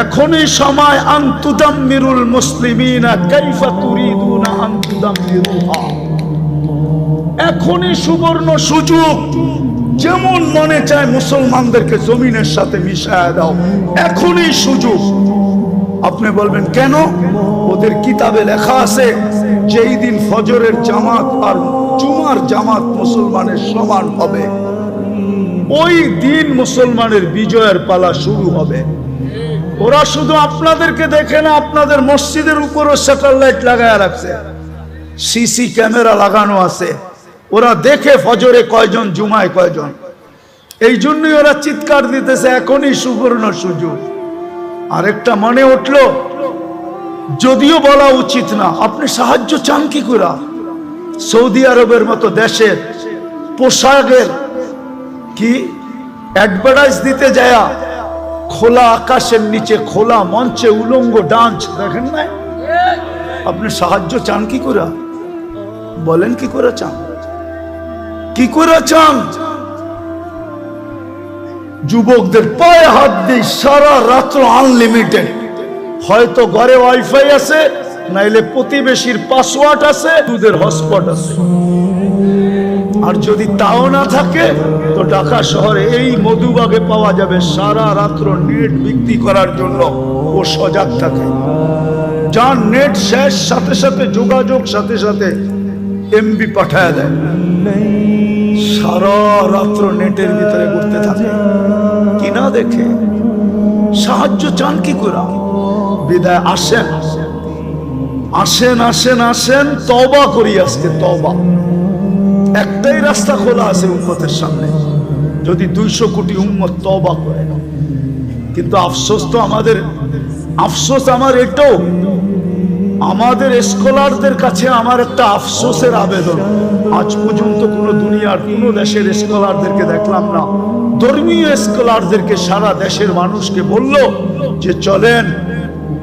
এখনই সময়। আনতুদাম্মিরুল মুসলিমিনা কাইফা তুরিদুনা আনতুদাম্মিরুহা। এখনই সুবর্ণ সুযোগ, যেমন মনে চায় মুসলমানদেরকে জমিনের সাথে মিশায় দাও। এখনই সুযোগ। আপনি বলবেন কেন? ওদের কিতাবে লেখা আছে যেই দিন ফজরের জামাত আর জুমার জামাত মুসলমানের সমান হবে, ওই দিন মুসলমানের বিজয়ের পালা শুরু হবে। ওরা শুধু আপনাদেরকে দেখে না, আপনাদের মসজিদের উপরও স্যাটেলাইট লাগায় রাখছে, সিসি ক্যামেরা লাগানো আছে। ওরা দেখে ফজরে কয়জন, জুমায় কয়জন। এই জন্যই ওরা চিৎকার দিতেছে এখনই সুবর্ণ সুযোগ। আরেকটা মনে উঠলো, যদিও বলা উচিত না, আপনি সাহায্য চান কি করে? সৌদি আরবের মতো দেশের পোশাকের কি অ্যাডভার্টাইজ দিতে যায়, খোলা আকাশের নিচে খোলা মঞ্চে উলঙ্গ ডান্স দেখেন না? আপনি সাহায্য চান কি করে? বলেন কি করে চান? কি করে চান? যুবকদের পায়ে হাত দিই, সারা রাত্র আনলিমিটেড। হয়তো ঘরে ওয়াইফাই আছে, নাইলে প্রতিবেশীর পাসওয়ার্ড আছে, দুধের হটস্পট আছে। আর যদি তাও না থাকে তো ঢাকা শহরে এই মধুবাগে পাওয়া যাবে সারা রাত্র নেট বিক্রি করার জন্য। ও সজাগ থাকে, যার নেট শেষ সাথে সাথে যোগাযোগ সাথে সাথে এমবি পাঠায় দেয়। সারা রাত্র নেটের ভিতরে ঘুরতে থাকে, কিনা দেখে। সাহায্য চান কি করে? বিদায় আসেন, আসেন, আসেন, আসেন, তওবা করি আজকে। তওবা, একটাই রাস্তা খোলা আছে উম্মতের সামনে, যদি 200 কোটি উম্মত তওবা করে। কিন্তু আফসোস তো আমাদের, আফসোস আমার এটাও, আমাদের স্কলারদের কাছে আমার একটা আফসোসের আবেদন, আজ পর্যন্ত কোনো দুনিয়ার কোনো দেশের স্কলারদেরকে দেখলাম না, ধর্মীয় স্কলারদেরকে সারা দেশের মানুষকে বলল যে চলেন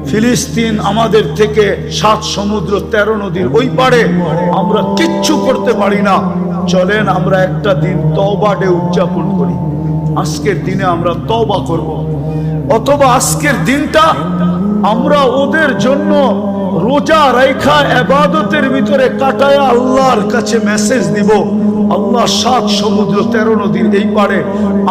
ফিলিস্তিন আমাদের থেকে 7 সমুদ্র 13 নদীর ওই পারে, আমরা কিচ্ছু করতে পারি না, চলেন আমরা একটা দিন তওবা ডে উদযাপন করি, আজকের দিনে আমরা তওবা করব। অথবা আজকের দিনটা আমরা ওদের জন্য রোজা রাখা ইবাদতের ভিতরে কাটায় আল্লাহর কাছে মেসেজ দিব, আল্লাহ 7 সমুদ্র 13 নদীর এই পারে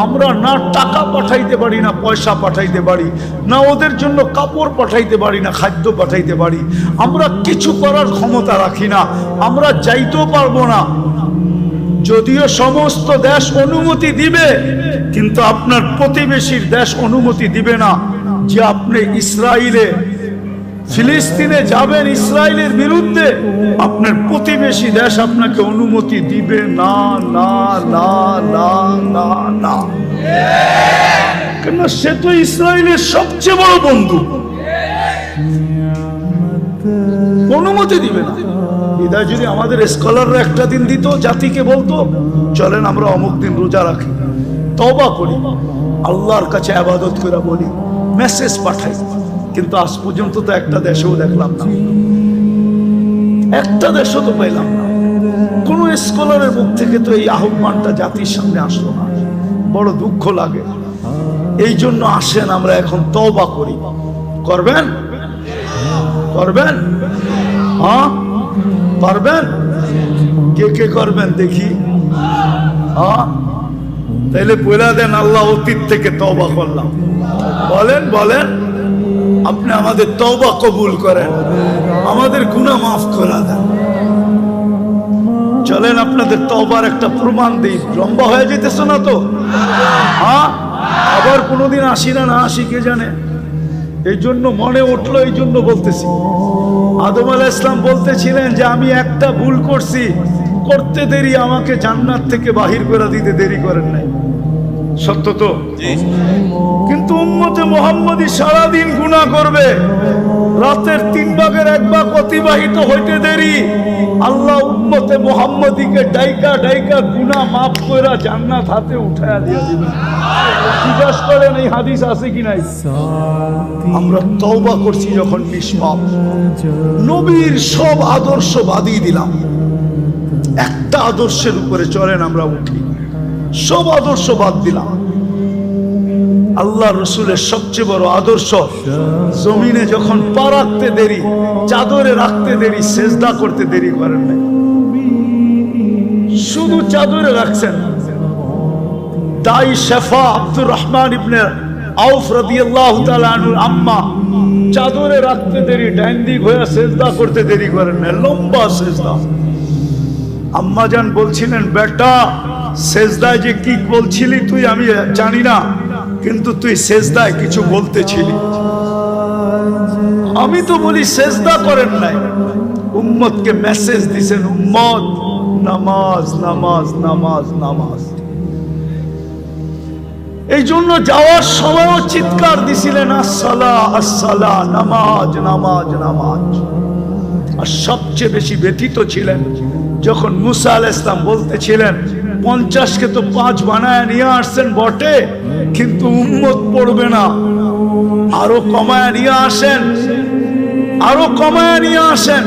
আমরা না টাকা পাঠাইতে পারি, না পয়সা পাঠাইতে পারি, না ওদের জন্য কাপড় পাঠাইতে পারি, না খাদ্য পাঠাইতে পারি, আমরা কিছু করার ক্ষমতা রাখি না, আমরা যাইতেও পারবো না। যদিও সমস্ত দেশ অনুমতি দিবে, কিন্তু আপনার প্রতিবেশীর দেশ অনুমতি দিবে না যে আপনি ইসরায়েলে ফিলিস্তিনে যাবেন ইসরায়েলের বিরুদ্ধে, আপনার প্রতিবেশী দেশ আপনাকে অনুমতি দিবে না, না না না না না, কেন সে তো ইসরায়েলের সবচেয়ে বড় বন্ধু, অনুমতি দিবে না। বিদায় যদি আমাদের স্কলাররা একটা দিন দিত, জাতিকে বলতো চলেন আমরা অমুক দিন রোজা রাখি, তওবা করি, আল্লাহর কাছে ইবাদত করে বলি, মেসেজ পাঠাই, কিন্তু আজ পর্যন্ত তো একটা দেশেও দেখলাম না, একটা দেশও তো পাইলাম না, কোন স্কলারের মুখ থেকে তো এই আহ্বানটা জাতির সামনে আসলো না, বড় দুঃখ লাগে। এই জন্য আসেন আমরা এখন তওবা করি। করবেন? করবেন? হ্যাঁ পারবেন? কে কে করবেন দেখি? হ্যাঁ তাইলে বলে দেন আল্লাহ অতীত থেকে তওবা করলাম, বলেন বলেন, আপনি আমাদের তওবা কবুল করেন, আমাদের গুনাহ মাফ করে দেন। চলেন আপনাদের তওবার একটা প্রমাণ দিই, লম্বা হয়ে যেতেছে না তো? হ্যাঁ আবার কোনোদিন আসি না, না আসি কে জানে, এই জন্য মনে উঠলো, এই জন্য বলতেছি। আদম আলাইহিস সালাম বলতেছিলেন যে আমি একটা ভুল করছি, করতে দেরি আমাকে জান্নাত থেকে বাহির করে দিতে দেরি করেন নাই, সত্য তো? কিন্তু উম্মতে মুহাম্মদী সারাদিন গুনাহ করবে, রাতের 3 ভাগের 1 ভাগ অতিবাহিত হইতে দেরি, আল্লাহ উম্মতে মুহাম্মদীকে ডাইকা ডাইকা গুনাহ মাফ কইরা জান্নাত হাতে উঠায়া দিয়ে দিবেন। জিজ্ঞাসা করেন এই হাদিস আছে কি নাই? আমরা তওবা করছি যখন নিষ্পাপ, নবীর সব আদর্শ বাদই দিলাম, একটা আদর্শের উপরে চলেন আমরা উঠি, সব আদর্শ বাদ দিলাম। আল্লাহ রসুলের সবচেয়ে বড় আদর্শ, জমিনে যখন পা রাখতে দেরি, চাদরে রাখতে দেরি, সেজদা করতে দেরি করেন নাই, শুধু চাদরে রাখছেন। দাই শেফা আব্দুর রহমান ইবনে আউফ রাদিয়াল্লাহু তাআলা আনহুর আম্মা চাদরে রাখতে দেরি, ডাইন দিক হয়ে সেজদা করতে দেরি করেন না, লম্বা সেজদা। আম্মা জান বলছিলেন, বেটা সেজদায় যে কি বলছিলি তুই আমি জানি না, কিন্তু তুই সেজদায় কিছু বলতেছিলি। আমি তো বলি সেজদা করেন নাই, উম্মতকে মেসেজ দিছেন, উম্মত নামাজ নামাজ নামাজ নামাজ। এই জন্য যাওয়ার সময় চিৎকার দিছিলেন আসসালা আসসালা, নামাজ নামাজ নামাজ। আর সবচেয়ে বেশি ব্যথিত ছিলেন যখন মুসা আলাইহিস সালাম বলতেছিলেন 50কে তো 5 বানায় নিয়ে আসছেন বটে, কিন্তু উম্মত পড়বে না, আরো কমায় নিয়ে আসেন, আরো কমায় নিয়ে আসেন।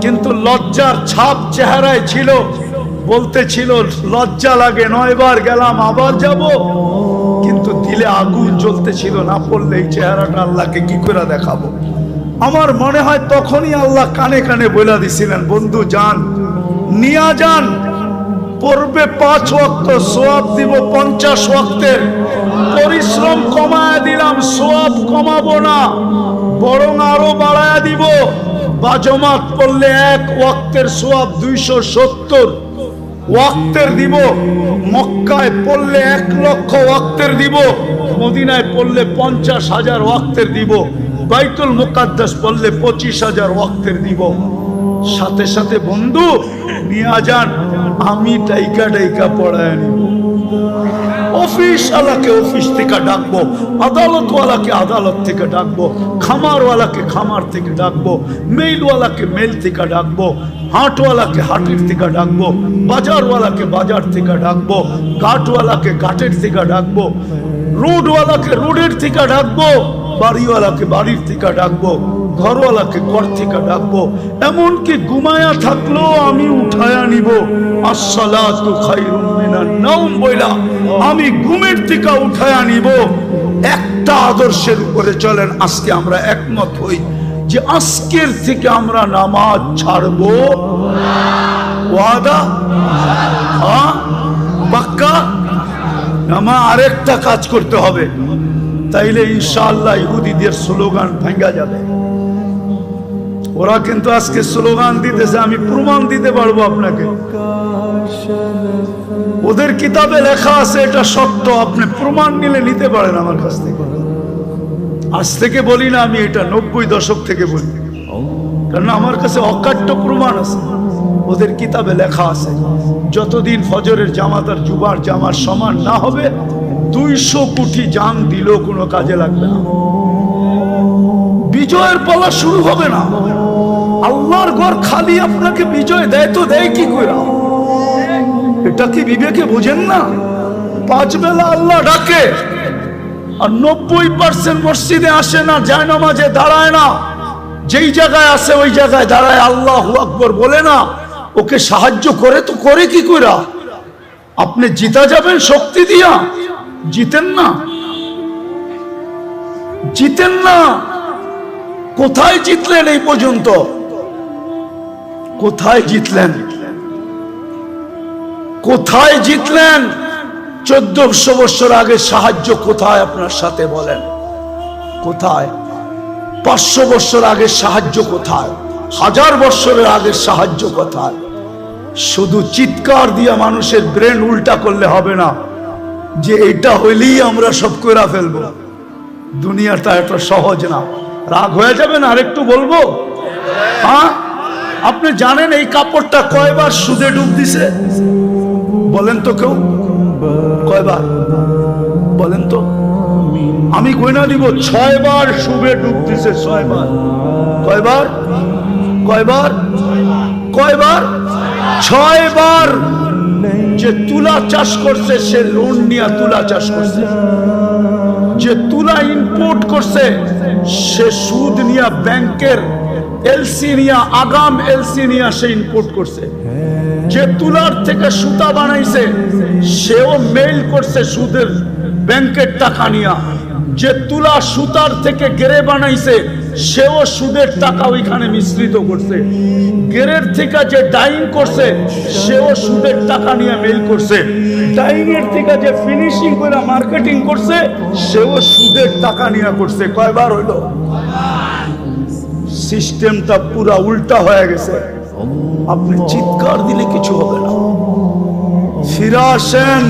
কিন্তু লজ্জার ছাপ চেহারায় ছিল, বলতেছিল লজ্জা লাগে, 9 বার গেলাম আবার যাব, কিন্তু দিলে আগুন জ্বলতেছিল, না পড়লে এই চেহারাটা আল্লাহকে কি করে দেখাবো। আমার মনে হয় তখনই আল্লাহ কানে কানে বলে দিছিলেন, বন্ধু যান নিয়া যান, পড়বে 5 ওয়াক্ত, সওয়াব দিব 50 ওয়াক্তের, পরিশ্রম কমায় দিলাম, সওয়াব কমাবো না, বরং আরো বাড়ায় দিব। বাজমাত পড়লে 1 ওয়াক্তের সওয়াব 270 ওয়াক্তের দিব, মক্কায় পড়লে 1 লক্ষ ওয়াক্তের দিব, মদিনায় পড়লে 50,000 ওয়াক্তের দিব, বাইতুল মুকাদ্দাস পড়লে 25,000 ওয়াক্তের দিব। সাথে সাথে বন্ধু নিয়ে যান, আমি ডাইকা ডাইকা পড়ায় নিব। অফিসওয়ালাকে অফিস থেকে ডাকবো, আদালতওয়ালাকে আদালত থেকে ডাকবো, খামারওয়ালাকে খামার থেকে ডাকবো, মেইলওয়ালাকে মেইল থেকে ডাকবো, হাটওয়ালাকে হাটের থেকে ডাকবো, বাজারওয়ালাকে বাজার থেকে ডাকবো, ঘাটওয়ালাকে ঘাটের থেকে ডাকবো, রোডওয়ালাকে রোডের থেকে ডাকবো, বাড়িওয়ালাকে বাড়ির থেকে ডাকবো, ঘরওয়ালাকে ঘর থেকে ডাকবো। এমনকি ঘুমায়া থাকলেও আমি উঠায়া নিব, আসসালাতু খায়রুম মিনান নাওম বইলা আমি ঘুমের থেকে উঠায়া নিব। একটা আদর্শের উপরে চলেন, আজকে আমরা একমত হই যে আজকের থেকে আমরা নামাজ ছাড়বো। ওয়াদা? হ্যাঁ, পাক্কা? আরেকটা কাজ করতে হবে, তাইলে ইনশাআল্লাহ ইহুদিদের স্লোগান ভাঙা যাবে। ওরা কিন্তু আজকে স্লোগান দিতেছে, আমি প্রমাণ দিতে পারবো আপনাকে। ওদের কিতাবে লেখা আছে এটা সত্য, আপনি প্রমাণ নিলে নিতে পারেন আমার কাছ থেকে। আজ থেকে বলি না আমি, এটা 90 দশক থেকে বলি, কারণ আমার কাছে অকাট্য প্রমাণ আছে। ওদের কিতাবে লেখা আছে যতদিন ফজরের জামাত আর জুমার জামার সমান না হবে 200 কোটি জান দিলেও কোনো কাজে লাগবে না, বিজয়ের পালা শুরু হবে না। আল্লাহর ঘর খালি আপনাকে বিজয় দেয় তো দেয় কি করে? এটা কি বিবেকে বোঝেন না? 5 বেলা আল্লাহ ডাকে আর 90% মসজিদে আসে না, যায় নামাজে দাঁড়ায় না, যেই জায়গায় আছে ওই জায়গায় দাঁড়ায় আল্লাহু আকবার বলে না। ওকে সাহায্য করে তো করে কি করে? আপনি জিতা যাবেন শক্তি দিয়া? জিতেন না, জিতেন না। কোথায় জিতলেন এই পর্যন্ত? কোথায় জিতলেন? কোথায় জিতলেন? 1400 বছর আগে সাহায্য কোথায় আপনার সাথে বলেন? কোথায়? 500 বছর আগে সাহায্য কোথায়? 1000 বছরের আগে সাহায্য কোথায়? শুধু চিৎকার দিয়া মানুষের ব্রেন উল্টা করলে হবে না যে এটা হইলেই আমরা সব করে ফেলবো। দুনিয়াটা এত সহজ না। রাগ হয়ে যাবেন আরেকটু বলবো? হ্যাঁ, আপনি জানেন এই কাপড়টা কয়বার সুদে ডুব দিছে? বলেন তো কেউ, কয়বার বলেন তো? আমি গয়না দিব 6 বার সুদে ডুব দিছে। 6 বার। কয়বার? কয়বার? কয়বার? 6 বার। যে তুলা চাষ করছে সে লোন নিয়ে তুলা চাষ করছে, যে তুলা ইম্পোর্ট করছে সে সুদ নিয়ে ব্যাংকের এলসি নিয়ে আগাম এলসি নিয়ে সে ইম্পোর্ট করছে, যে তুলার থেকে সুতা বানাইছে সেও মেইল করছে সুদের ব্যাংকের টাকা নিয়ে, যে তুলা সুতার থেকে গেরে বানাইছে সেও সুদের টাকা ওইখানে মিশ্রিত করছে, গেরের থেকে যে ডাইং করছে সেও সুদের টাকা নিয়ে মেইল করছে, ডাইংয়ের থেকে যে ফিনিশিং করে মার্কেটিং করছে সেও সুদের টাকা নিয়ে করছে। কয়বার হইল? সিস্টেমটা পুরা উল্টা হয়ে গেছে। আপনি চিৎকার দিলে কিছু হবে না। ফিরে আসেন,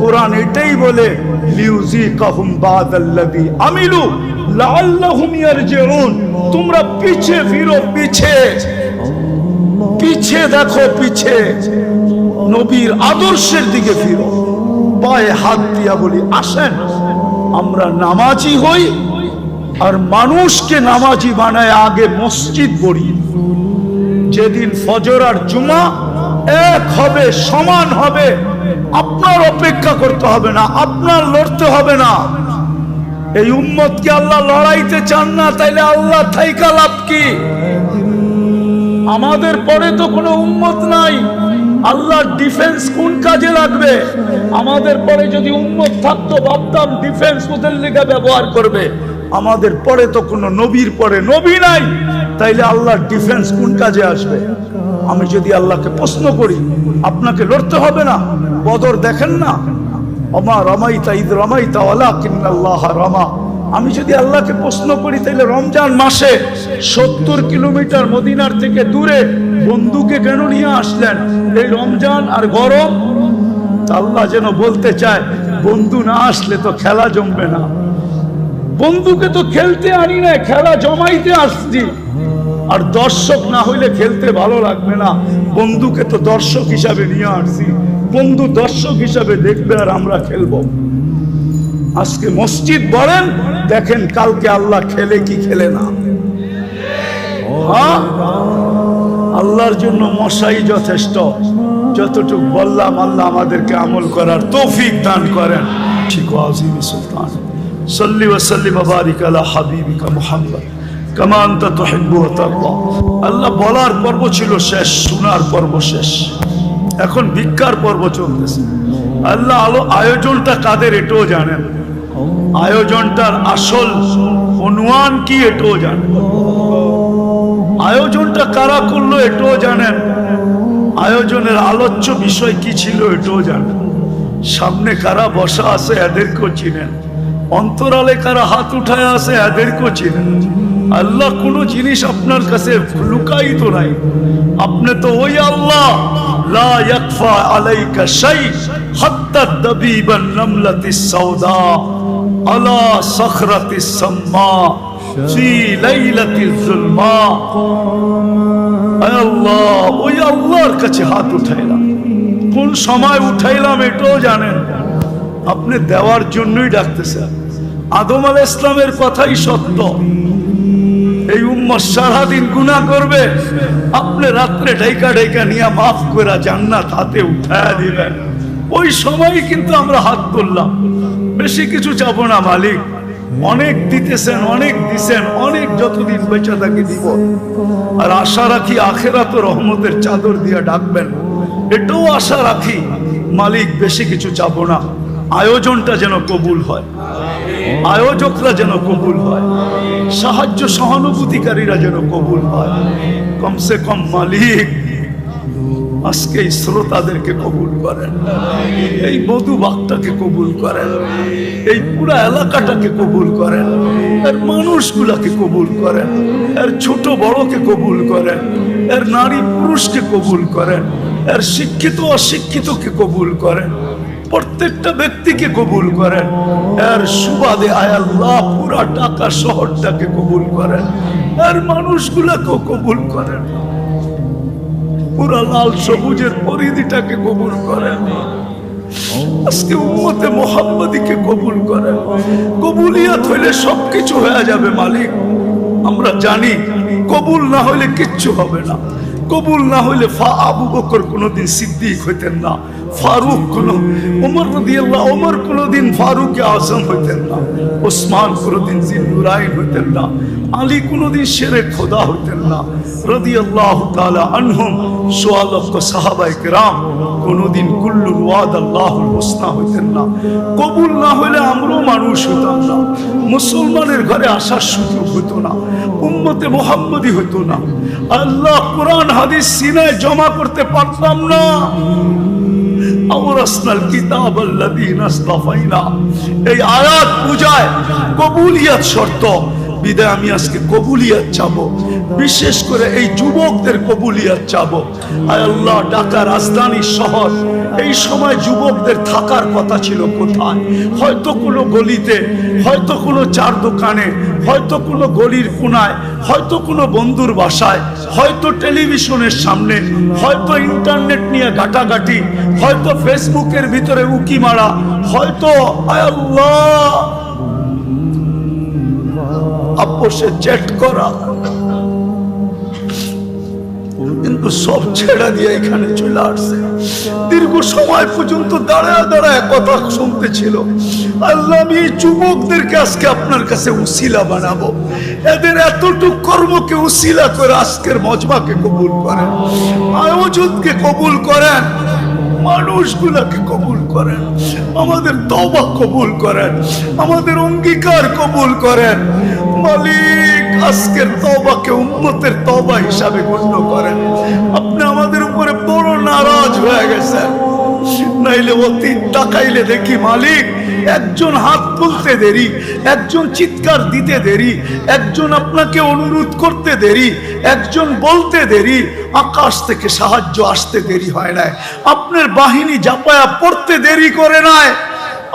কোরআন এটাই বলে লিউযিকাহুম বাদাল্লাযী আমিলু লাআল্লাহুম ইয়ারজিউন। তোমরা পিছে ফিরো, পিছে পিছে দেখো, পিছে নবীর আদর্শের দিকে ফিরো। পায়ে হাত দিয়া বলি আসেন আমরা নামাজি হই আর মানুষকে নামাজি বানায় আগে মসজিদ গড়ি। যেদিন ফজর আর জুমা এক হবে, সমান হবে, আপনার অপেক্ষা করতে হবে না, আপনার লড়তে হবে না। এই উম্মতকে আল্লাহ লড়াইতে চান না, তাইলে আল্লাহ থাইকা লাভ কি? আমাদের পরে তো কোনো উম্মত নাই, আল্লাহর ডিফেন্স কোন কাজে লাগবে? আমাদের পরে যদি উম্মত থাকতো ভাবতাম ডিফেন্স ওদের লেগে ব্যবহার করবে। আমাদের পরে তো কোনো নবীর পরে নবী নাই, তাইলে আল্লাহর ডিফেন্স কোন কাজে আসবে? আমি যদি আল্লাহকে প্রশ্ন করি আপনাকে লড়তে হবে না? বদর দেখেন না, ওমা রামাইতা ইদ রামাইতা ওয়ালাকিন্নাল্লাহ রামা। আমি যদি আল্লাহকে প্রশ্ন করি তাহলে রমজান মাসে 70 কিলোমিটার মদিনার থেকে দূরে বন্ধুকে কেন নিয়ে আসলেন? এই রমজান আর গরম। আল্লাহ যেন বলতে চায় বন্ধু না আসলে তো খেলা জমবে না। বন্ধুকে তো খেলতে আনি না, খেলা জমাইতে আসছি। আর দর্শক না হইলে খেলতে ভালো লাগবে না, বন্ধুকে তো দর্শক হিসাবে নিয়ে আসছি। বন্ধু দর্শক হিসাবে দেখবে আর আমরা খেলবো। আজকে মসজিদ বলেন, দেখেন কালকে আল্লাহ খেলে কি খেলে না। হ্যাঁ, আল্লাহর জন্য মশাই যথেষ্ট। যতটুকু বললাম আল্লাহ আমাদেরকে আমল করার তৌফিক দান করেন। ঠিক আজিম সুলতান সাল্লি ওয়া সাল্লিম ওয়া বারিক আলা হাবিবিকা মুহাম্মদ কামা আনতা তুহিব্বু ওয়া তারদা। আল্লাহ বলার পর্ব ছিল শেষ, শোনার পর্ব শেষ, এখন ভিক্ষার পর্ব চলতেছে। আল্লাহ আয়োজনটা কাদের এটাও জানেন, আয়োজনটার আসল অনুমান কি এটাও জানেন, আয়োজনটা কারা করলো এটাও জানেন, আয়োজনের আলোচ্য বিষয় কি ছিল এটাও জানেন, সামনে কারা বসা আছে এদেরকেও চিনেন, অন্তরালে কারা হাত উঠায় আছে এদেরকেও চিনেন। আল্লাহ কোনো জিনিস আপনার কাছে লুকায়িত নাই, আপনি তো ওই আল্লাহ লা ইয়াকফা আলাইকা শাই হাত্তা দাবিবান নামলাতিস সাওদা আলা সাখরাতিস সাম্মা ফি লাইলাতিল যুলমা। আল্লাহ ওই আল্লাহর কাছে হাত উঠাইলাম, কোন সময় উঠাইলাম এটাও জানেন, আপনি দেওয়ার জন্যই ডাকতেছেন। আদম আলাইহিস সালামের কথাই সত্য, এই উম্মত সারাদিন গুনাহ করবে, আপনি রাত্রে ঢাইকা ঢাইকা নিয়ে মাফ করে জান্নাত হাতে উঠায়া দিবেন। ওই সময় কিন্তু আমরা হাত তুললাম, বেশি কিছু চাবো না মালিক, অনেক দিতেছেন, অনেক দিছেন, অনেক যতদিন বেঁচে থাকি দিব। আর আশা রাখি আখিরাত রহমতের চাদর দিয়ে ডাকবেন, এটাও আশা রাখি মালিক, বেশি কিছু চাবো না, আয়োজনটা যেন কবুল হয়, আয়োজকরা যেন কবুল হয়, সাহায্য সহানুভূতিকারীরা যেন কবুল হয়। কমসে কম মালিক আজকে এই শ্রোতাদেরকে কবুল করেন, এই মধুবাগটাকে কবুল করেন, এই পুরা এলাকাটাকে কবুল করেন, এর মানুষগুলাকে কবুল করেন, এর ছোট বড়কে কবুল করেন, এর নারী পুরুষকে কবুল করেন, এর শিক্ষিত অশিক্ষিতকে কবুল করেন, প্রত্যেকটা ব্যক্তিকে কবুল করেন। এর সুবাদে আয় আল্লাহ পুরা ঢাকা শহরটাকে কবুল করেন, এর মানুষগুলাকেও কবুল করেন, পুরা লাল সবুজের পরিধিটাকে কবুল করেন। আজকে উম্মতে মুহাম্মাদীকে কবুল করেন। কবুলিয়াত হইলে সবকিছু হয়ে যাবে মালিক, আমরা জানি। কবুল না হইলে কিচ্ছু হবে না। কবুল না হইলে আবু বকর কোনদিন সিদ্দিক হইতেন না, ফারুক ওমর রাদিয়াল্লাহু ওমর কোনদিন ফারুক আযম হইতেন না, ওসমান কোনদিন জিন্নুরাইন হইতেন না, আলী কোনদিন শেরে খোদা হইতেন না রাদিয়াল্লাহু তাআলা আনহুম। সোয়ালক্ষ সাহাবায়ে কেরাম কোনদিন কুল্লুল ওয়াদাল্লাহুল হুসনা হইতেন না। কবুল না হইলে আমরাও মানুষ হইতাম না, মুসলমানের ঘরে আসার সুযোগ হইতো না, উম্মতে মুহাম্মদী হইতো না, আল্লাহ কোরআন হাদিস সিনায় জমা করতে পারতাম না। আওরাসনাল কিতাবাল্লাযীনা ইসতাফাইনা, এই আয়াত বুঝায় কবুলিয়াত শর্ত। বিদায় আমি আজকে কবুলিয়াত চাবো, বিশেষ করে এই যুবকদের কবুলিয়াত চাবো। আয় আল্লাহ, ঢাকা রাজধানী শহর, এই সময় যুবকদের থাকার কথা ছিল কোথায়? হয়তো কোনো গলিতে, হয়তো কোনো চার দোকানে, হয়তো কোনো গলির কোনায়, হয়তো কোনো বন্ধুর বাসায়, হয়তো টেলিভিশনের সামনে, হয়তো ইন্টারনেট নিয়ে ঘাটাঘাটি, হয়তো ফেসবুকের ভিতরে উকি মারা, হয়তো আয় আল্লাহ আপোষে চ্যাট করা, কিন্তু সব ছেড়া দিয়ে এখানে চলে আসছে। দীর্ঘ সময় পর্যন্ত দাঁড়ায় দাঁড়ায় কথা শুনতেছিল। আল্লাহ, আমি এই যুবকদেরকে আজকে আপনার কাছে উসিলা বানাবো, এদের এতটুক কর্মকে উসিলা করে আজকের মজমাকে কবুল করেন, আয়োজনকে কবুল করেন, মানুষগুলাকে কবুল করেন, আমাদের তওবা কবুল করেন, আমাদের অঙ্গীকার কবুল করেন। মালিক, আজকের তওবাকে উম্মতের তওবা হিসাবে গণ্য করেন। আপনি আমাদের উপরে বড় নারাজ হয়ে গেছেন, নাইলে অতীত তাকাইলে দেখি মালিক, একজন হাত তুলতে দেরি, একজন চিৎকার দিতে দেরি, একজন আপনাকে অনুরোধ করতে দেরি, একজন বলতে দেরি, আকাশ থেকে সাহায্য আসতে দেরি হয় নাই, আপনার বাহিনী জাপায়া পড়তে দেরি করে নাই।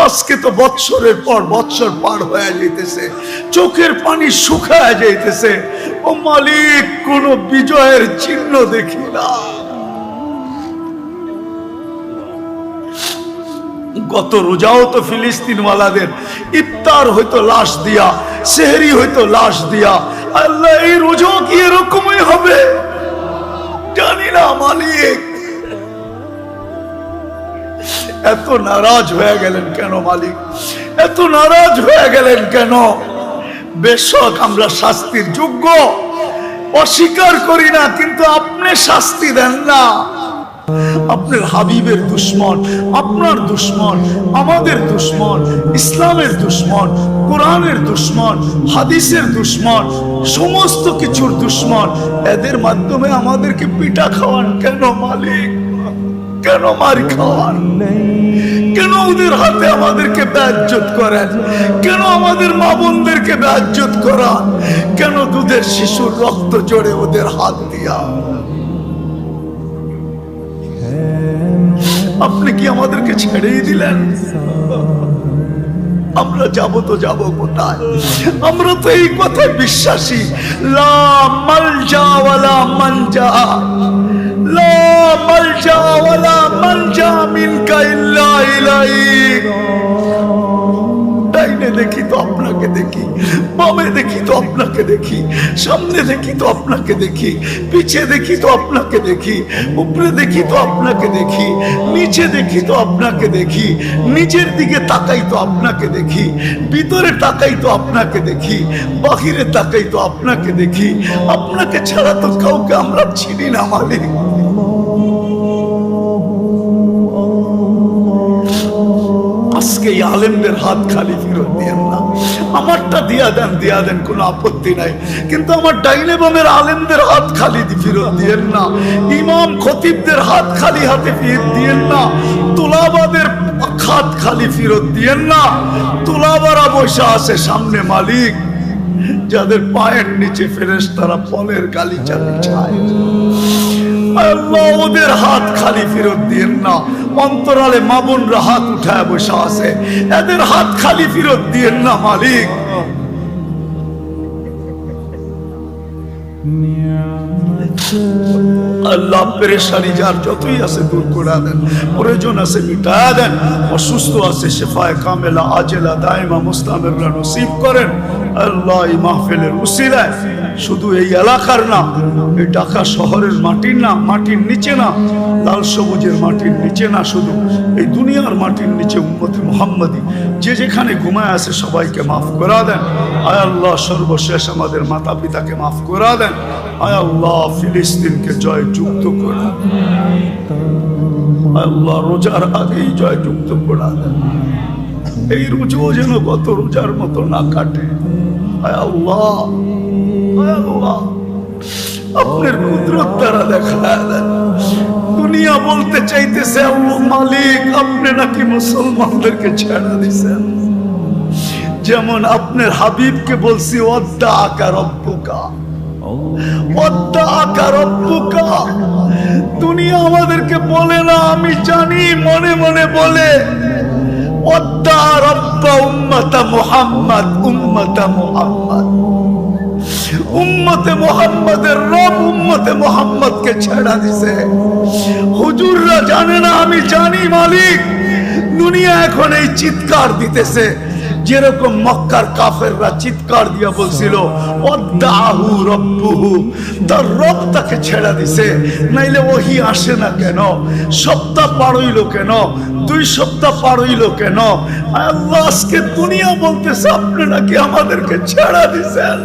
আজকে তো বৎসরের পর বৎসর পার হয়ে যাইতেছে, চোখের পানি শুকায় যাইতেছে। ও মালিক, কোন বিজয়ের চিহ্ন দেখি না। গত রোজাও তো ফিলিস্তিনওয়ালাদের ইফতার হয়তো লাশ দিয়া, সেহরি হয়তো লাশ দিয়া। আল্লাহ এই রোজাও কি এরকমই হবে? জানি না মালিক। এত নারাজ হয়ে গেলেন কেন মালিক? এত নারাজ হয়ে গেলেন কেন? বেশক আমরা শাস্তির যোগ্য, অস্বীকার করি না, কিন্তু আপনি শাস্তি দেন না। আপনার হাবিবের দুশ্মন, আপনার দুশ্মন, আমাদের দুশ্মন, ইসলামের দুশ্মন, কোরআনের দুশ্মন, হাদিসের দুশ্মন, সমস্ত কিছুর দুশ্মন। এদের মাধ্যমে আমাদেরকে পিঠা খাওয়ান কেন মালিক? কেন মার খাওয়ান? কেন ওদের হাতে আমাদেরকে বেইজ্জত করেন? কেন আমাদের মা বোনদেরকে বেইজ্জত করান? কেন দুধের শিশুর রক্ত জড়ে ওদের হাত দিয়া? আপনি কি আমাদেরকে ছেড়েই দিলেন? আমরা যাব তো যাব কোথায়? আমরা তো এই কথায় বিশ্বাসী, লা মালজা ওয়ালা মানজা, লা মালজা ওয়ালা মানজা মিনকা ইল্লা ইলাইক। ডাইনে দেখি তো আপনাকে দেখি, বামে দেখি তো আপনাকে দেখি, সামনে দেখি তো আপনাকে দেখি, পিছে দেখি তো আপনাকে দেখি, উপরে দেখি তো আপনাকে দেখি, নিচে দেখি তো আপনাকে দেখি, নিচের দিকে তাকাই তো আপনাকে দেখি, ভিতরে তাকাই তো আপনাকে দেখি, বাহিরে তাকাই তো আপনাকে দেখি। আপনাকে ছাড়া তো কাউকে আমরা চিনি না মালিক। আজকে এই আলেমদের হাত খালি ফেরত দিয়েন না। আমারটা দিয়া দেন, কোনো আপত্তি নাই, কিন্তু আমার ডাইনে বামের আলেমদের হাত খালি ফেরত দিয়েন না। ইমাম খতিবদের হাত খালি হাতে ফেরত দিয়েন না। তোলাবাদের হাত খালি ফেরত দিয়েন না। তোলাবারা বসে আছে সামনে মালিক, যাদের পায়ের নিচে ফেরেশতারা ফলের গালিচা বিছায়। আল্লাহ ওদের হাত খালি ফেরত দিয়েন না। অন্তরালে মা বোনরা হাত উঠায় বসে আছে, এদের হাত খালি ফেরত দিয়েন না মালিক। আল্লাহ পেরেশানি যার যতই আছে দূর করে দেন, প্রয়োজন আছে মিটায়া দেন, অসুস্থ আছে শেফায়ে কামেলা আজেলা দাইমা মুস্তামিররা নসিব করেন। আল্লাহ এই মাহফিলের উসিলায় শুধু এই এলাকার না, এই ঢাকা শহরের মাটির না, মাটির নিচে না, লাল সবুজের মাটির নিচে না, শুধু এই দুনিয়ার মাটির নিচে উম্মতে মুহাম্মাদি যে যেখানে ঘুমায় আছে সবাইকে মাফ করা দেন। আয় আল্লাহ সর্বশেষ আমাদের মাতা পিতাকে মাফ করা দেন। আয় আল্লাহ ফিলিস্তিনকে জয় যুক্ত করা, আল্লাহ রোজার আগেই জয় যুক্ত করা দেন। এই রোজা যেন গত রোজার মতো না কাটে। আয় আল্লাহ, আয় আল্লাহ আপনার কুদরত দ্বারা দেখা দেন। দুনিয়া বলতে চাইতেছে আল্লাহ মালিক আপনি নাকি মুসলমানদেরকে ছেড়ে দিছেন, যেমন আপনার হাবিবকে বলছি ওয়াদ্দা আকা রব্বুকা, ওয়াদ্দা আকা রব্বুকা। দুনিয়া আমাদেরকে বলে না, আমি জানি, মনে মনে বলে ওয়াদ্দা রব্বা উম্মাতা মুহাম্মদ, উম্মাতা মুহাম্মদ। উম্মতে মুহাম্মাদের রব উম্মতে মুহাম্মদকে ছেড়া দিছে। হুজুররা জানে না, আমি জানি মালিক। দুনিয়া এখন এই চিৎকার দিতেছে, যেরকম মক্কার কাফেররা চিৎকার দিয়া বলছিল ওয়াদ্দাহু রব্বুহু, তার রব তাকে ছেড়া দিছে। নাইলে ওহি আসে না কেন? সপ্তাহ পার হইল কেন? 2 সপ্তাহ পার হইল কেন? আল্লাহ আজকে দুনিয়া বলতেছে আপনি নাকি আমাদেরকে ছেড়া দিছেন।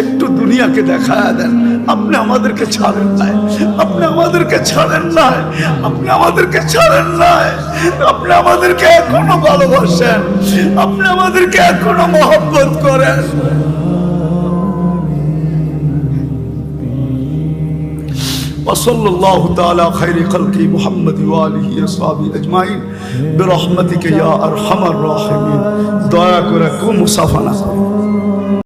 একটু দুনিয়াকে দেখায়া দেন আপনি আমাদেরকে ছাড়েন নাই, আপনি আমাদেরকে ছাড়েন নাই, আপনি আমাদেরকে ছাড়েন নাই, আপনি আমাদেরকে এখনো ভালোবাসেন, আপনি আমাদেরকে এখনো মহব্বত করেন। وصلى الله تعالى خير خلقه محمد وآله وصحبه أجمعين برحمتك يا أرحم الراحمين. دعاء كركم مصافنا.